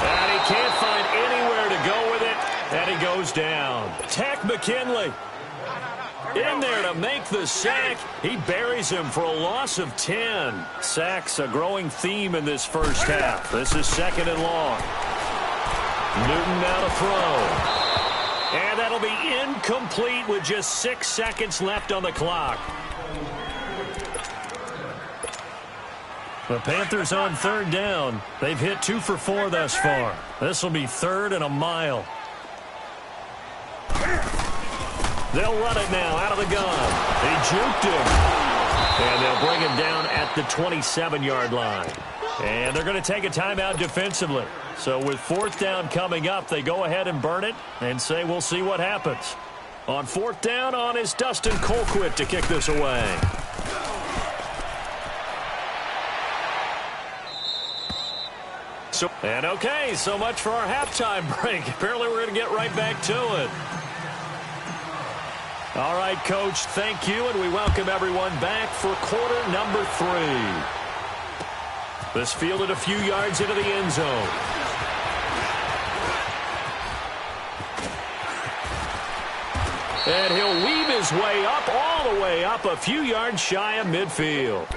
And he can't find anywhere to go with it. And he goes down. Tack McKinley in there to make the sack. He buries him for a loss of 10. Sacks a growing theme in this first half. This is 2nd and long. Newton now to throw. And that'll be incomplete with just 6 seconds left on the clock. The Panthers on 3rd down. They've hit 2 for 4 thus far. This will be 3rd and a mile. They'll run it now out of the gun. They juked him. And they'll bring him down at the 27-yard line. And they're going to take a timeout defensively. So with 4th down coming up, they go ahead and burn it and say we'll see what happens. On 4th down, on is Dustin Colquitt to kick this away. And okay, so much for our halftime break. Apparently we're going to get right back to it. All right, Coach, thank you, and we welcome everyone back for quarter number 3. This fielded a few yards into the end zone. And he'll weave his way up, all the way up, a few yards shy of midfield.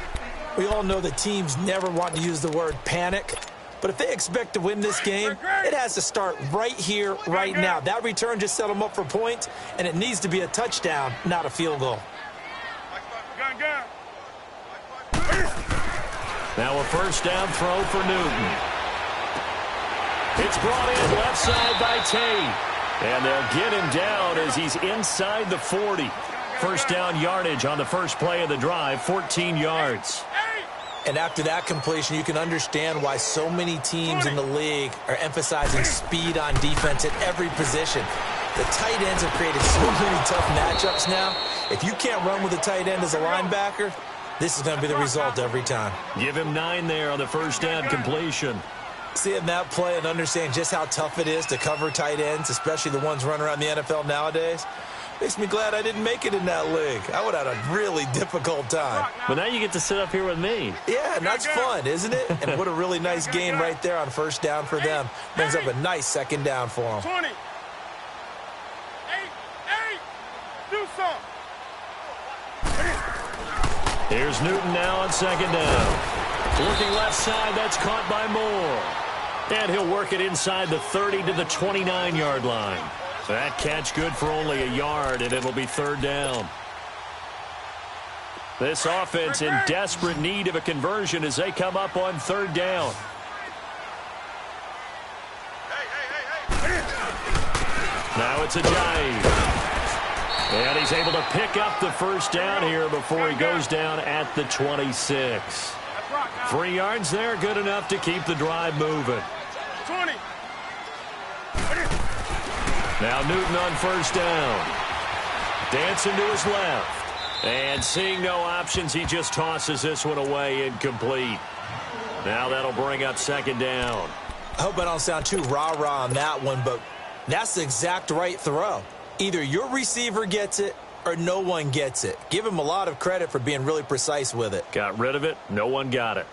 We all know that teams never want to use the word panic. But if they expect to win this game, it has to start right here, right now. That return just set them up for points, and it needs to be a touchdown, not a field goal. Now a 1st down throw for Newton. It's brought in left side by Tate. And they'll get him down as he's inside the 40. 1st down yardage on the first play of the drive, 14 yards. And after that completion, you can understand why so many teams in the league are emphasizing speed on defense at every position. The tight ends have created so many tough matchups now. If you can't run with a tight end as a linebacker, this is going to be the result every time. Give him 9 there on the 1st down completion. Seeing that play and understanding just how tough it is to cover tight ends, especially the ones running around the NFL nowadays, makes me glad I didn't make it in that league. I would have had a really difficult time. But now you get to sit up here with me. Yeah, and that's fun, isn't it? And what a really nice gain right there on 1st down for them. Brings up a nice 2nd down for them. 20. 8. Do something. Here's Newton now on 2nd down. Working left side, that's caught by Moore. And he'll work it inside the 30 to the 29-yard line. That catch good for only a yard, and it'll be 3rd down. This offense in desperate need of a conversion as they come up on 3rd down. Now it's Ajayi. And he's able to pick up the 1st down here before he goes down at the 26. 3 yards there, good enough to keep the drive moving. 20. Now Newton on first down. Dancing to his left. And seeing no options, he just tosses this one away, incomplete. Now that'll bring up second down. I hope I don't sound too rah-rah on that one, but that's the exact right throw. Either your receiver gets it or no one gets it. Give him a lot of credit for being really precise with it. Got rid of it. No one got it.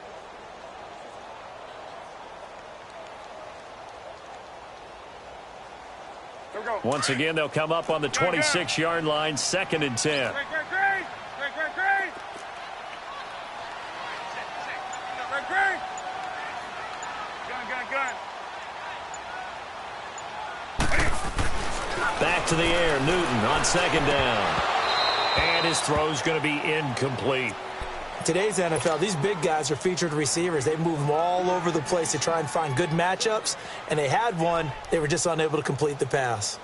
Once again, they'll come up on the 26-yard line, 2nd and 10. Back to the air, Newton on second down. And his throw's going to be incomplete. Today's NFL, these big guys are featured receivers. They move them all over the place to try and find good matchups, and they had one. They were just unable to complete the pass.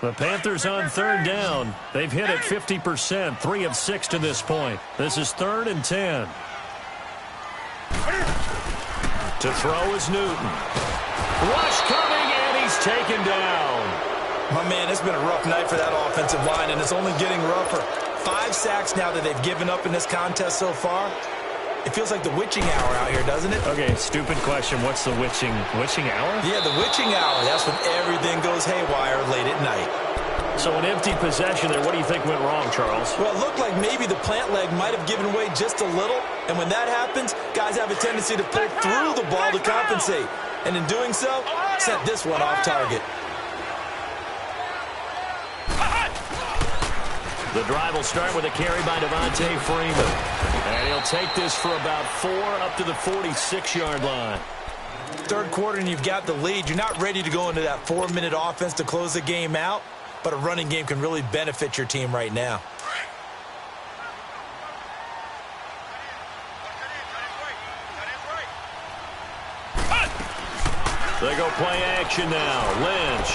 The Panthers on third down. They've hit it 50%, 3 of 6 to this point. This is 3rd and 10. To throw is Newton. Rush coming, and he's taken down. My man, it's been a rough night for that offensive line, and it's only getting rougher. 5 sacks now that they've given up in this contest so far. It feels like the witching hour out here, doesn't it? Okay, stupid question. What's the witching hour? Yeah, the witching hour. That's when everything goes haywire late at night. So an empty possession there. What do you think went wrong, Charles? Well, it looked like maybe the plant leg might have given way just a little. And when that happens, guys have a tendency to pull through the ball to compensate. And in doing so, sent this one off target. The drive will start with a carry by Devontae Freeman. And he'll take this for about 4 up to the 46-yard line. Third quarter and you've got the lead. You're not ready to go into that 4-minute offense to close the game out, but a running game can really benefit your team right now. They go play action now. Lynch.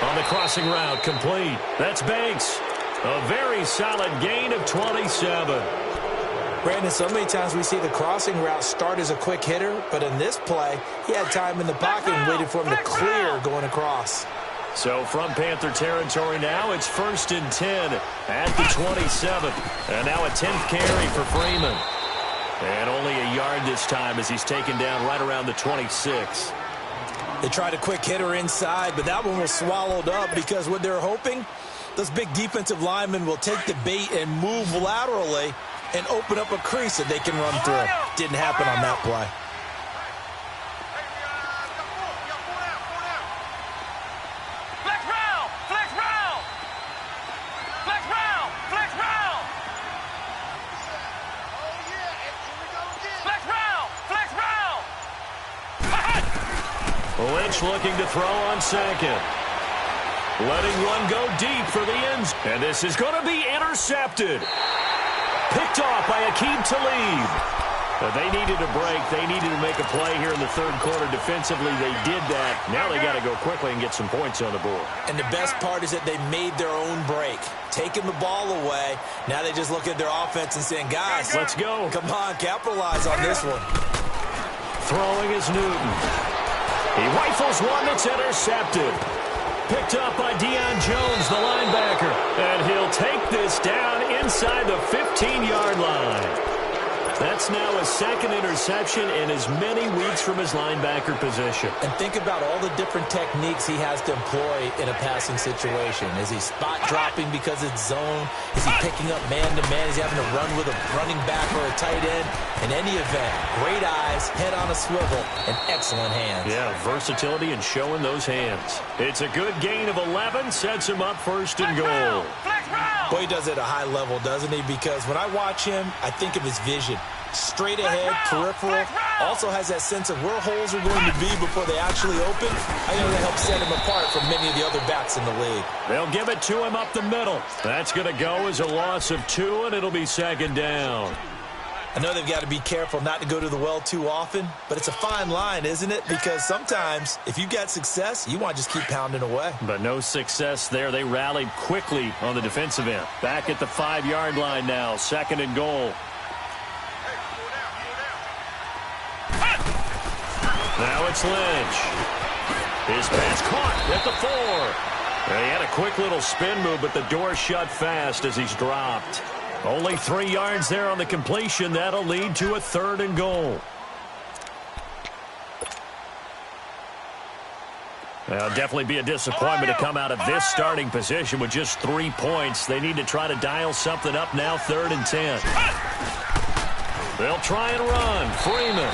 On the crossing route, complete. That's Banks. A very solid gain of 27. Brandon, so many times we see the crossing route start as a quick hitter, but in this play, he had time in the pocket and waited for him to clear going across. So from Panther territory now, it's 1st and 10 at the 27. And now a 10th carry for Freeman. And only a yard this time as he's taken down right around the 26. They tried a quick hitter inside, but that one was swallowed up because what they're hoping, those big defensive linemen will take the bait and move laterally and open up a crease that they can run through. Didn't happen on that play. Lynch looking to throw on second. Letting one go deep for the ends. And this is going to be intercepted. Picked off by Aqib Talib. But they needed a break. They needed to make a play here in the third quarter. Defensively, they did that. Now they got to go quickly and get some points on the board. And the best part is that they made their own break. Taking the ball away. Now they just look at their offense and saying, guys, let's go. Come on, capitalize on this one. Throwing is Newton. He rifles one that's intercepted. Picked up by Deion Jones, the linebacker. And he'll take this down inside the 15-yard line. That's now a second interception in as many weeks from his linebacker position. And think about all the different techniques he has to employ in a passing situation. Is he spot dropping because it's zone? Is he picking up man-to-man? Is he having to run with a running back or a tight end? In any event, great eyes, head on a swivel, and excellent hands. Yeah, versatility and showing those hands. It's a good gain of 11, sets him up 1st and goal. Boy, he does it at a high level, doesn't he? Because when I watch him, I think of his vision. Straight ahead, peripheral, also has that sense of where holes are going to be before they actually open. I think that helps set him apart from many of the other backs in the league. They'll give it to him up the middle. That's going to go as a loss of 2, and it'll be 2nd down. I know they've got to be careful not to go to the well too often, but it's a fine line, isn't it? Because sometimes, if you've got success, you want to just keep pounding away. But no success there. They rallied quickly on the defensive end. Back at the 5-yard line now, 2nd and goal. Now it's Lynch. His pass caught at the 4. And he had a quick little spin move, but the door shut fast as he's dropped. Only 3 yards there on the completion. That'll lead to a 3rd and goal. It'll definitely be a disappointment to come out of this starting position with just 3 points. They need to try to dial something up now, 3rd and 10. They'll try and run. Freeman.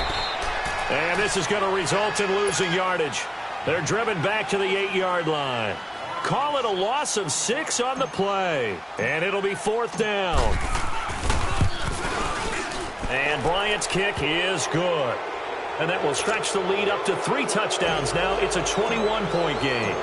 And this is going to result in losing yardage. They're driven back to the 8-yard line. Call it a loss of 6 on the play. And it'll be 4th down. And Bryant's kick is good. And that will stretch the lead up to 3 touchdowns now. It's a 21-point game.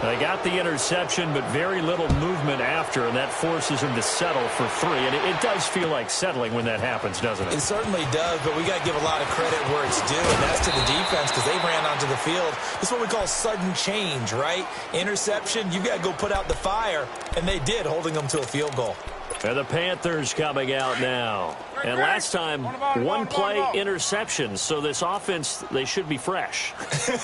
They got the interception, but very little movement after, and that forces him to settle for 3. And it does feel like settling when that happens, doesn't it? It certainly does, but we got to give a lot of credit where it's due, and that's to the defense because they ran onto the field. This is what we call sudden change, right? Interception, you got to go put out the fire, and they did, holding them to a field goal. And the Panthers coming out now. And last time, 1 play interception. So this offense, they should be fresh.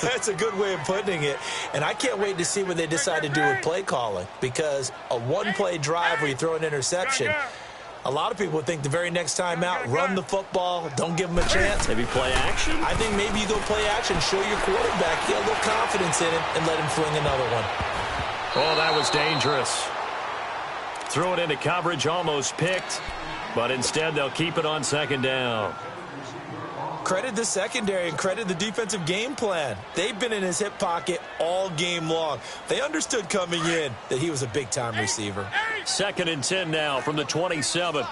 That's a good way of putting it. And I can't wait to see what they decide to do with play calling. Because a 1-play drive where you throw an interception, a lot of people would think the very next time out, run the football, don't give them a chance. Maybe play action? I think maybe you go play action, show your quarterback, get a little confidence in him, and let him fling another one. Oh, that was dangerous. Threw it into coverage, almost picked, but instead they'll keep it on 2nd down. Credit the secondary and credit the defensive game plan. They've been in his hip pocket all game long. They understood coming in that he was a big-time receiver. 2nd and 10 now from the 27.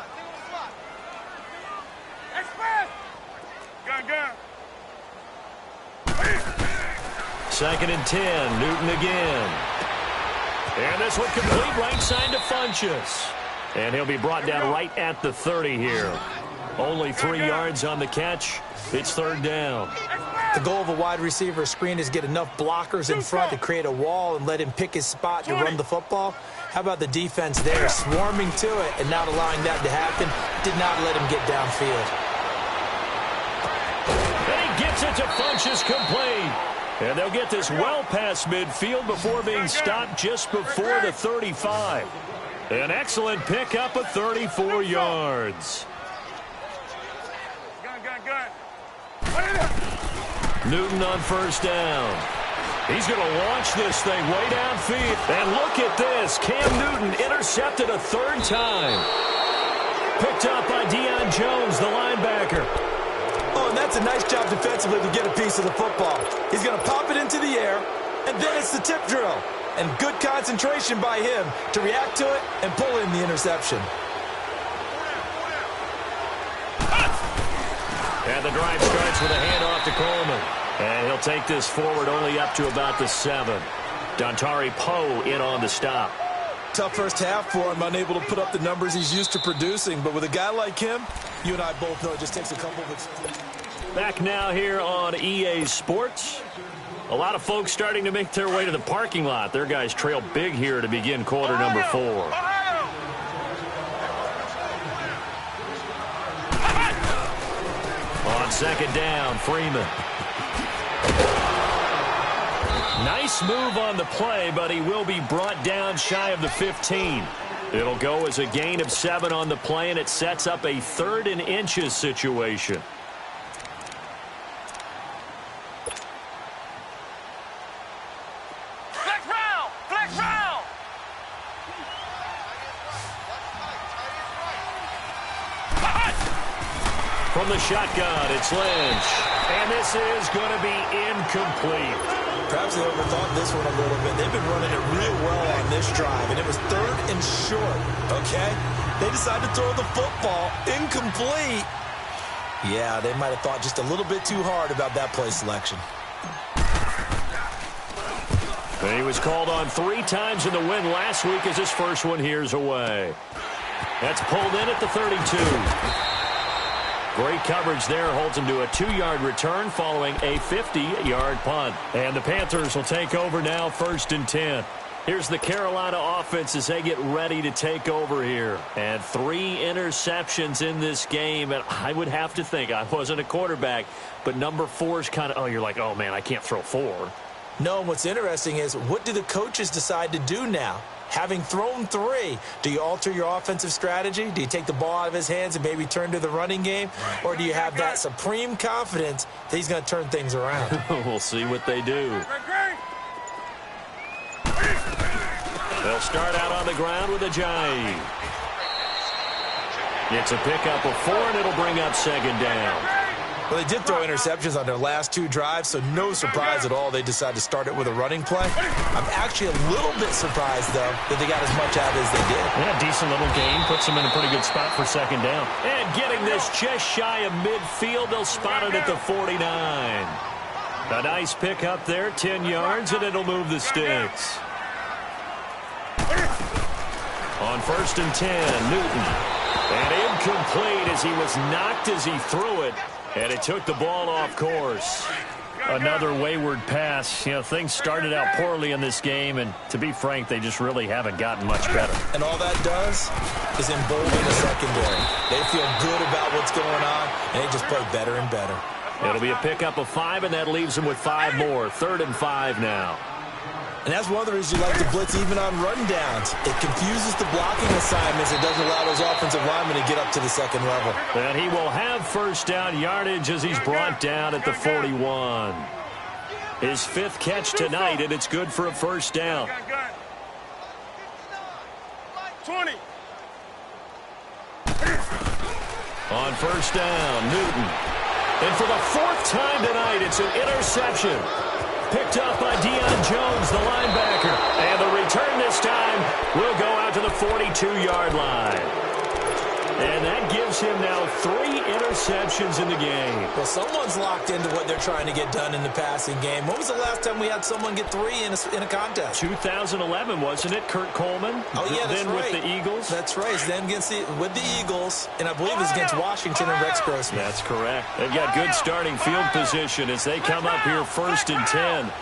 Second and 10, Newton again. And this one complete right side to Funchess. And he'll be brought down right at the 30 here. Only 3 yards on the catch. It's 3rd down. The goal of a wide receiver screen is get enough blockers in front to create a wall and let him pick his spot to run the football. How about the defense there, swarming to it and not allowing that to happen? Did not let him get downfield. And he gets it to Funchess complete. And they'll get this well past midfield before being stopped just before the 35. An excellent pickup of 34 yards. Newton on 1st down. He's going to launch this thing way downfield. And look at this. Cam Newton intercepted a 3rd time. Picked up by Deion Jones, the linebacker. Oh, and that's a nice job defensively to get a piece of the football. He's going to pop it into the air, and then it's the tip drill. And good concentration by him to react to it and pull in the interception. And the drive starts with a handoff to Coleman. And he'll take this forward only up to about the 7. Dontari Poe in on the stop. Tough first half for him, unable to put up the numbers he's used to producing. But with a guy like him, you and I both know it just takes a couple of... Back now here on EA Sports. A lot of folks starting to make their way to the parking lot. Their guys trail big here to begin quarter number 4. On 2nd down, Freeman. Nice move on the play, but he will be brought down shy of the 15. It'll go as a gain of 7 on the play, and it sets up a 3rd and inches situation. From the shotgun, it's Lynch. And this is going to be incomplete. Perhaps they overthought this one a little bit. They've been running it real well on this drive, and it was 3rd and short, okay? They decided to throw the football incomplete. Yeah, they might have thought just a little bit too hard about that play selection. And he was called on 3 times in the win last week as his first one here's away. That's pulled in at the 32. Great coverage there, holds him to a 2-yard return following a 50-yard punt. And the Panthers will take over now, 1st and 10. Here's the Carolina offense as they get ready to take over here. And 3 interceptions in this game. And I would have to think, I wasn't a quarterback, but number 4 is kind of, oh, you're like, oh, man, I can't throw 4. No, what's interesting is what do the coaches decide to do now? Having thrown 3, do you alter your offensive strategy? Do you take the ball out of his hands and maybe turn to the running game? Or do you have that supreme confidence that he's going to turn things around? We'll see what they do. They'll start out on the ground with a jive. It's a pickup of 4, and it'll bring up second down. Well, they did throw interceptions on their last 2 drives, so no surprise at all they decided to start it with a running play. I'm actually a little bit surprised, though, that they got as much out as they did. Yeah, decent little gain. Puts them in a pretty good spot for second down. And getting this just shy of midfield, they'll spot it at the 49. A nice pick up there, 10 yards, and it'll move the sticks. On 1st and 10, Newton. And incomplete as he was knocked as he threw it. And it took the ball off course. Another wayward pass. You know, things started out poorly in this game, and to be frank, they just really haven't gotten much better. And all that does is embolden the secondary. They feel good about what's going on, and they just play better and better. It'll be a pickup of 5, and that leaves them with 5 more. 3rd and 5 now. And that's one of the reasons you like to blitz even on rundowns. It confuses the blocking assignments. It doesn't allow those offensive linemen to get up to the second level. And he will have first down yardage as he's brought down at the 41. His 5th catch tonight, and it's good for a first down. 20. On first down, Newton. And for the 4th time tonight, it's an interception. Picked up by Deion Jones, the linebacker. And the return this time will go out to the 42-yard line. And that gives him now 3 interceptions in the game. Well, someone's locked into what they're trying to get done in the passing game. When was the last time we had someone get 3 in a contest? 2011, wasn't it? Kurt Coleman? Oh, yeah, that's then right. With the Eagles? That's right. Then with the Eagles, and I believe it was against Washington and Rex Grossman. That's correct. They've got good starting field position as they come up here 1st and 10.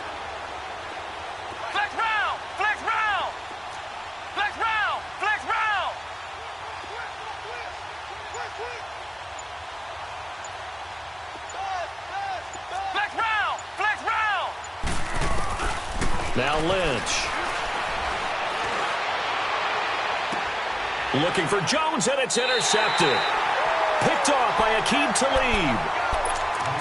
Now Lynch. Looking for Jones, and it's intercepted. Picked off by Aqib Talib.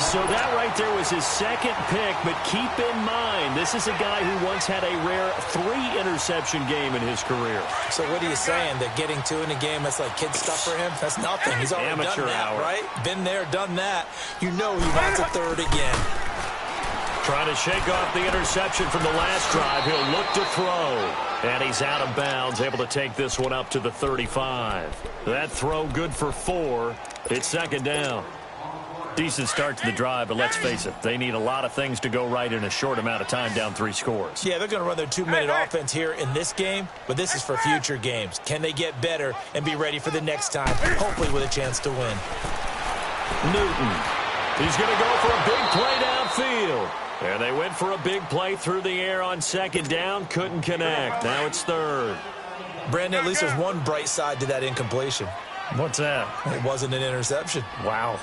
So that right there was his 2nd pick, but keep in mind, this is a guy who once had a rare 3-interception game in his career. So what are you saying, that getting 2 in a game, that's like kid stuff for him? That's nothing. He's already Amateur done that, hour. right? Been there, done that. You know he wants a 3rd again. Trying to shake off the interception from the last drive. He'll look to throw. And he's out of bounds, able to take this one up to the 35. That throw good for 4. It's second down. Decent start to the drive, but let's face it, they need a lot of things to go right in a short amount of time, down 3 scores. Yeah, they're going to run their 2-minute offense here in this game, but this is for future games. Can they get better and be ready for the next time, hopefully with a chance to win? Newton. He's going to go for a big play downfield. And they went for a big play through the air on second down. Couldn't connect. Now it's 3rd. Brandon, at least there's one bright side to that incompletion. What's that? It wasn't an interception. Wow.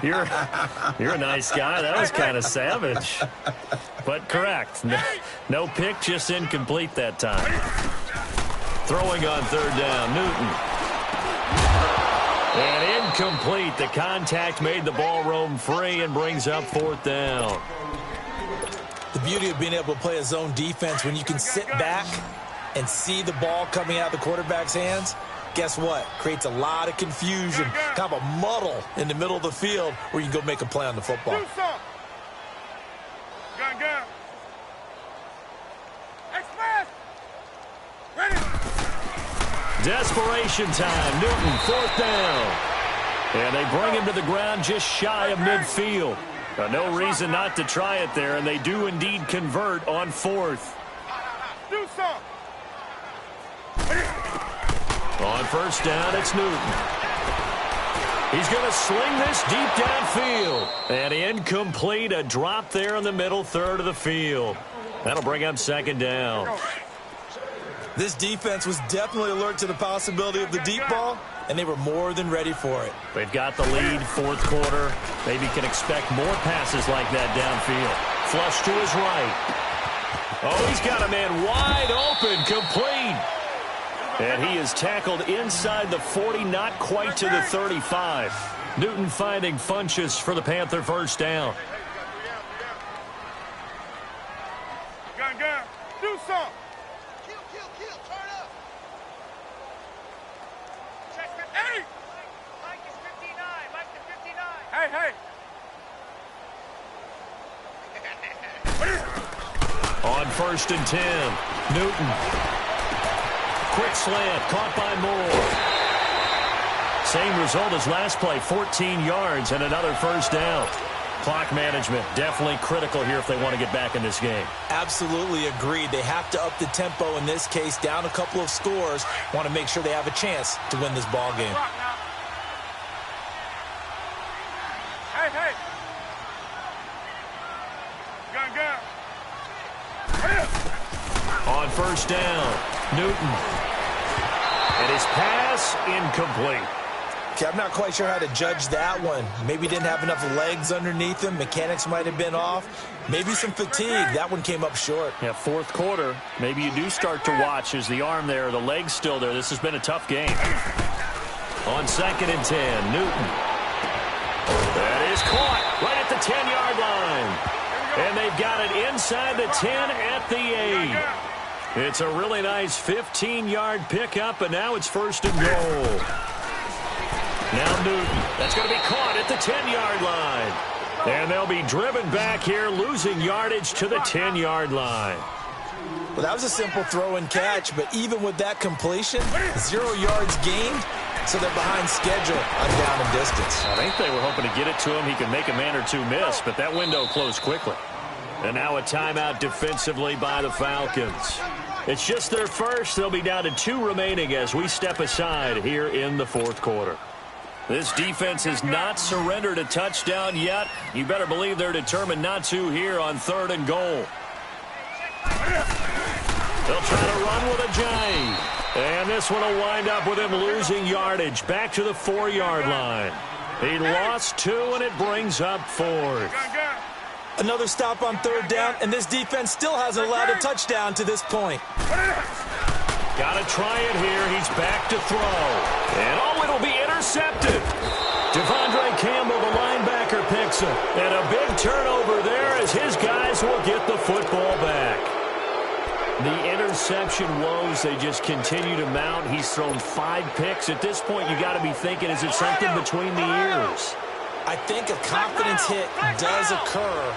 You're a nice guy. That was kind of savage. But correct. No pick, just incomplete that time. Throwing on 3rd down, Newton. And incomplete. The contact made the ball roam free and brings up 4th down. The beauty of being able to play a zone defense when you can sit back and see the ball coming out of the quarterback's hands, guess what? Creates a lot of confusion, kind of a muddle in the middle of the field where you can go make a play on the football. Gun. Express. Ready. Desperation time. Newton, 4th down. And they bring him to the ground just shy of midfield. No reason not to try it there, and they do indeed convert on 4th. Do something. On 1st down, it's Newton. He's going to sling this deep downfield. And incomplete, a drop there in the middle 3rd of the field. That'll bring up second down. This defense was definitely alert to the possibility of the deep ball, and they were more than ready for it. They've got the lead, fourth quarter. Maybe can expect more passes like that downfield. Flush to his right. Oh, he's got a man wide open, complete. And he is tackled inside the 40, not quite to the 35. Newton finding Funchess for the Panther first down. Gun, do something. Kill, turn up. Check 58. Mike is 59. Mike is 59. Hey. On 1st and 10, Newton. Quick slant, caught by Moore. Same result as last play, 14 yards and another first down. Clock management definitely critical here if they want to get back in this game. Absolutely agreed. They have to up the tempo in this case, down a couple of scores. Want to make sure they have a chance to win this ball game. Hey. Gun. On first down, Newton. And his pass incomplete. Okay, I'm not quite sure how to judge that one. Maybe didn't have enough legs underneath him. Mechanics might have been off. Maybe some fatigue. That one came up short. Yeah, fourth quarter. Maybe you do start to watch as the arm there, the leg's still there. This has been a tough game. On 2nd and 10, Newton. That is caught right at the 10-yard line. And they've got it inside the 10 at the 8. It's a really nice 15-yard pickup, and now it's 1st and goal. Now Newton. That's going to be caught at the 10-yard line. And they'll be driven back here, losing yardage to the 10-yard line. Well, that was a simple throw and catch, but even with that completion, 0 yards gained, so they're behind schedule on down and distance. I think they were hoping to get it to him. He could make a man or two miss, but that window closed quickly. And now a timeout defensively by the Falcons. It's just their first. They'll be down to 2 remaining as we step aside here in the fourth quarter. This defense has not surrendered a touchdown yet. You better believe they're determined not to here on 3rd and goal. They'll try to run with a J. And this one will wind up with him losing yardage back to the 4-yard line. He lost 2, and it brings up 4th. Another stop on 3rd down, and this defense still hasn't allowed a touchdown to this point. Got to try it here. He's back to throw. And, it'll be intercepted. Devondre Campbell, the linebacker, picks him. And a big turnover there as his guys will get the football back. The interception woes, they just continue to mount. He's thrown 5 picks. At this point, you got to be thinking, is it something between the ears? I think a confidence hit does occur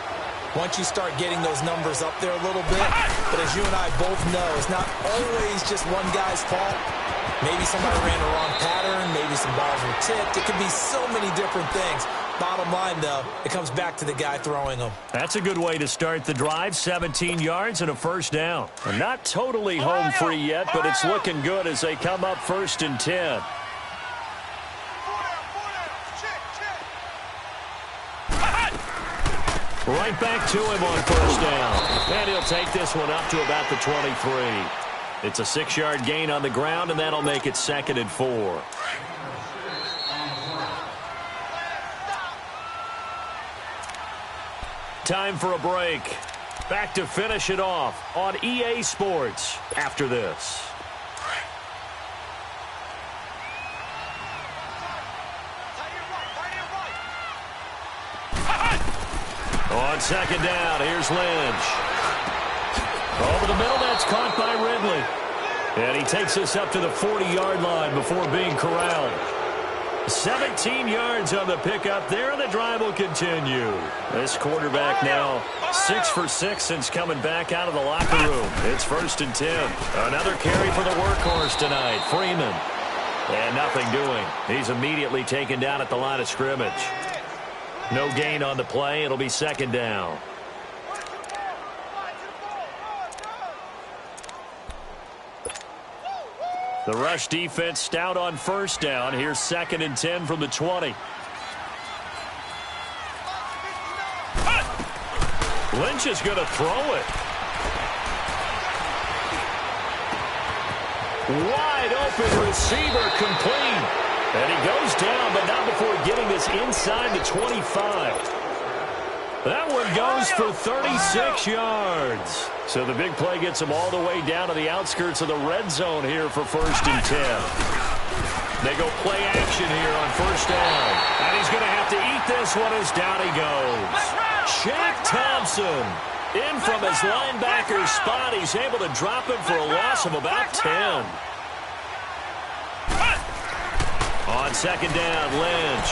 once you start getting those numbers up there a little bit. But as you and I both know, it's not always just one guy's fault. Maybe somebody ran the wrong pattern. Maybe some balls were tipped. It could be so many different things. Bottom line, though, it comes back to the guy throwing them. That's a good way to start the drive. 17 yards and a first down. Not totally home free yet, but it's looking good as they come up 1st and 10. Right back to him on first down. And he'll take this one up to about the 23. It's a 6-yard gain on the ground, and that'll make it 2nd and 4. Time for a break. Back to finish it off on EA Sports after this. On 2nd down, here's Lynch. Over the middle, that's caught by Ridley. And he takes us up to the 40-yard line before being corralled. 17 yards on the pickup there, and the drive will continue. This quarterback now 6 for 6 since coming back out of the locker room. It's 1st and 10. Another carry for the workhorse tonight, Freeman. And nothing doing. He's immediately taken down at the line of scrimmage. No gain on the play. It'll be 2nd down. The rush defense stout on first down. Here's 2nd and 10 from the 20. Lynch is going to throw it. Wide open receiver complete. And he goes down, but not before getting this inside the 25. That one goes for 36 yards. So the big play gets him all the way down to the outskirts of the red zone here for 1st and 10. They go play action here on 1st down. And he's going to have to eat this one as down he goes. Shaq Thompson in from his linebacker spot. He's able to drop him for a loss of about 10. On 2nd down, Lynch.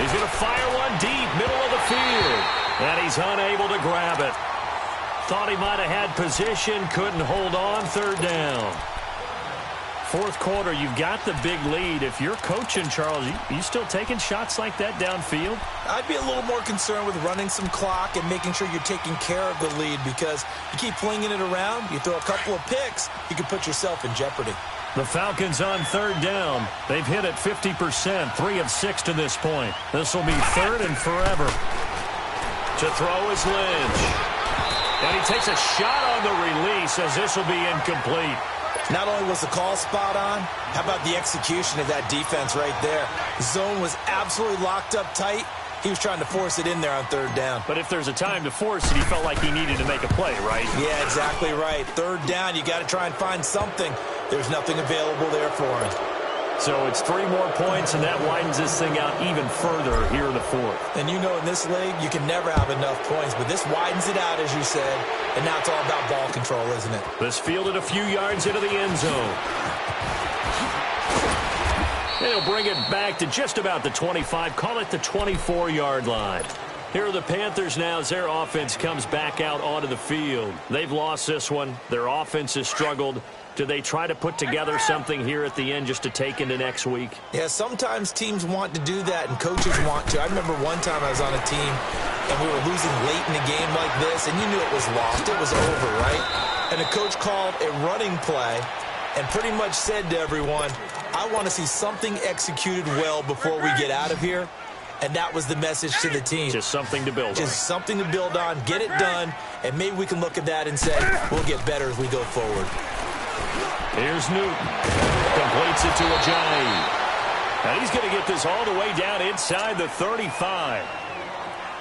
He's going to fire one deep, middle of the field. And he's unable to grab it. Thought he might have had position, couldn't hold on. 3rd down. 4th quarter, you've got the big lead. If you're coaching, Charles, you still taking shots like that downfield? I'd be a little more concerned with running some clock and making sure you're taking care of the lead, because you keep flinging it around, you throw a couple of picks, you can put yourself in jeopardy. The Falcons on 3rd down. They've hit it 50%, 3 of 6 to this point. This will be 3rd and forever. To throw is Lynch. And he takes a shot on the release as this will be incomplete. Not only was the call spot on, how about the execution of that defense right there? The zone was absolutely locked up tight. He was trying to force it in there on 3rd down. But if there's a time to force it, he felt like he needed to make a play, right? Yeah, exactly right. 3rd down, you got to try and find something. There's nothing available there for him. So it's 3 more points, and that widens this thing out even further here in the 4th. And you know, in this league, you can never have enough points, but this widens it out, as you said, and now it's all about ball control, isn't it? This fielded a few yards into the end zone. They'll bring it back to just about the 25, call it the 24-yard line. Here are the Panthers now as their offense comes back out onto the field. They've lost this one. Their offense has struggled. Do they try to put together something here at the end just to take into next week? Yeah, sometimes teams want to do that and coaches want to. I remember one time I was on a team and we were losing late in a game like this, and you knew it was lost. It was over, right? And the coach called a running play and pretty much said to everyone, I want to see something executed well before we get out of here. And that was the message to the team. Just something to build on. Just something to build on, get it done, and maybe we can look at that and say, we'll get better as we go forward. Here's Newton. Completes it to Ajayi. And he's going to get this all the way down inside the 35.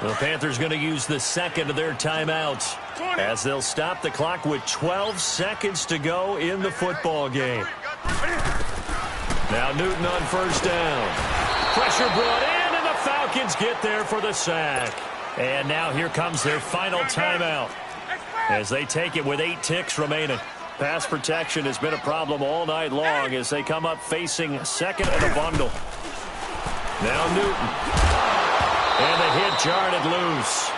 The Panthers going to use the second of their timeouts as they'll stop the clock with 12 seconds to go in the football game. Now Newton on 1st down. Pressure brought in, and the Falcons get there for the sack. And now here comes their final timeout as they take it with 8 ticks remaining. Pass protection has been a problem all night long as they come up facing 2nd and a bundle. Now Newton. And the hit jarred it loose.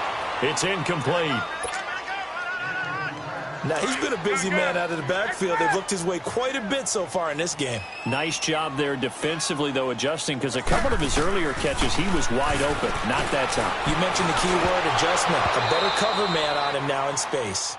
It's incomplete. Now, he's been a busy man out of the backfield. They've looked his way quite a bit so far in this game. Nice job there defensively, though, adjusting, because a couple of his earlier catches, he was wide open. Not that time. You mentioned the key word, adjustment. A better cover man on him now in space.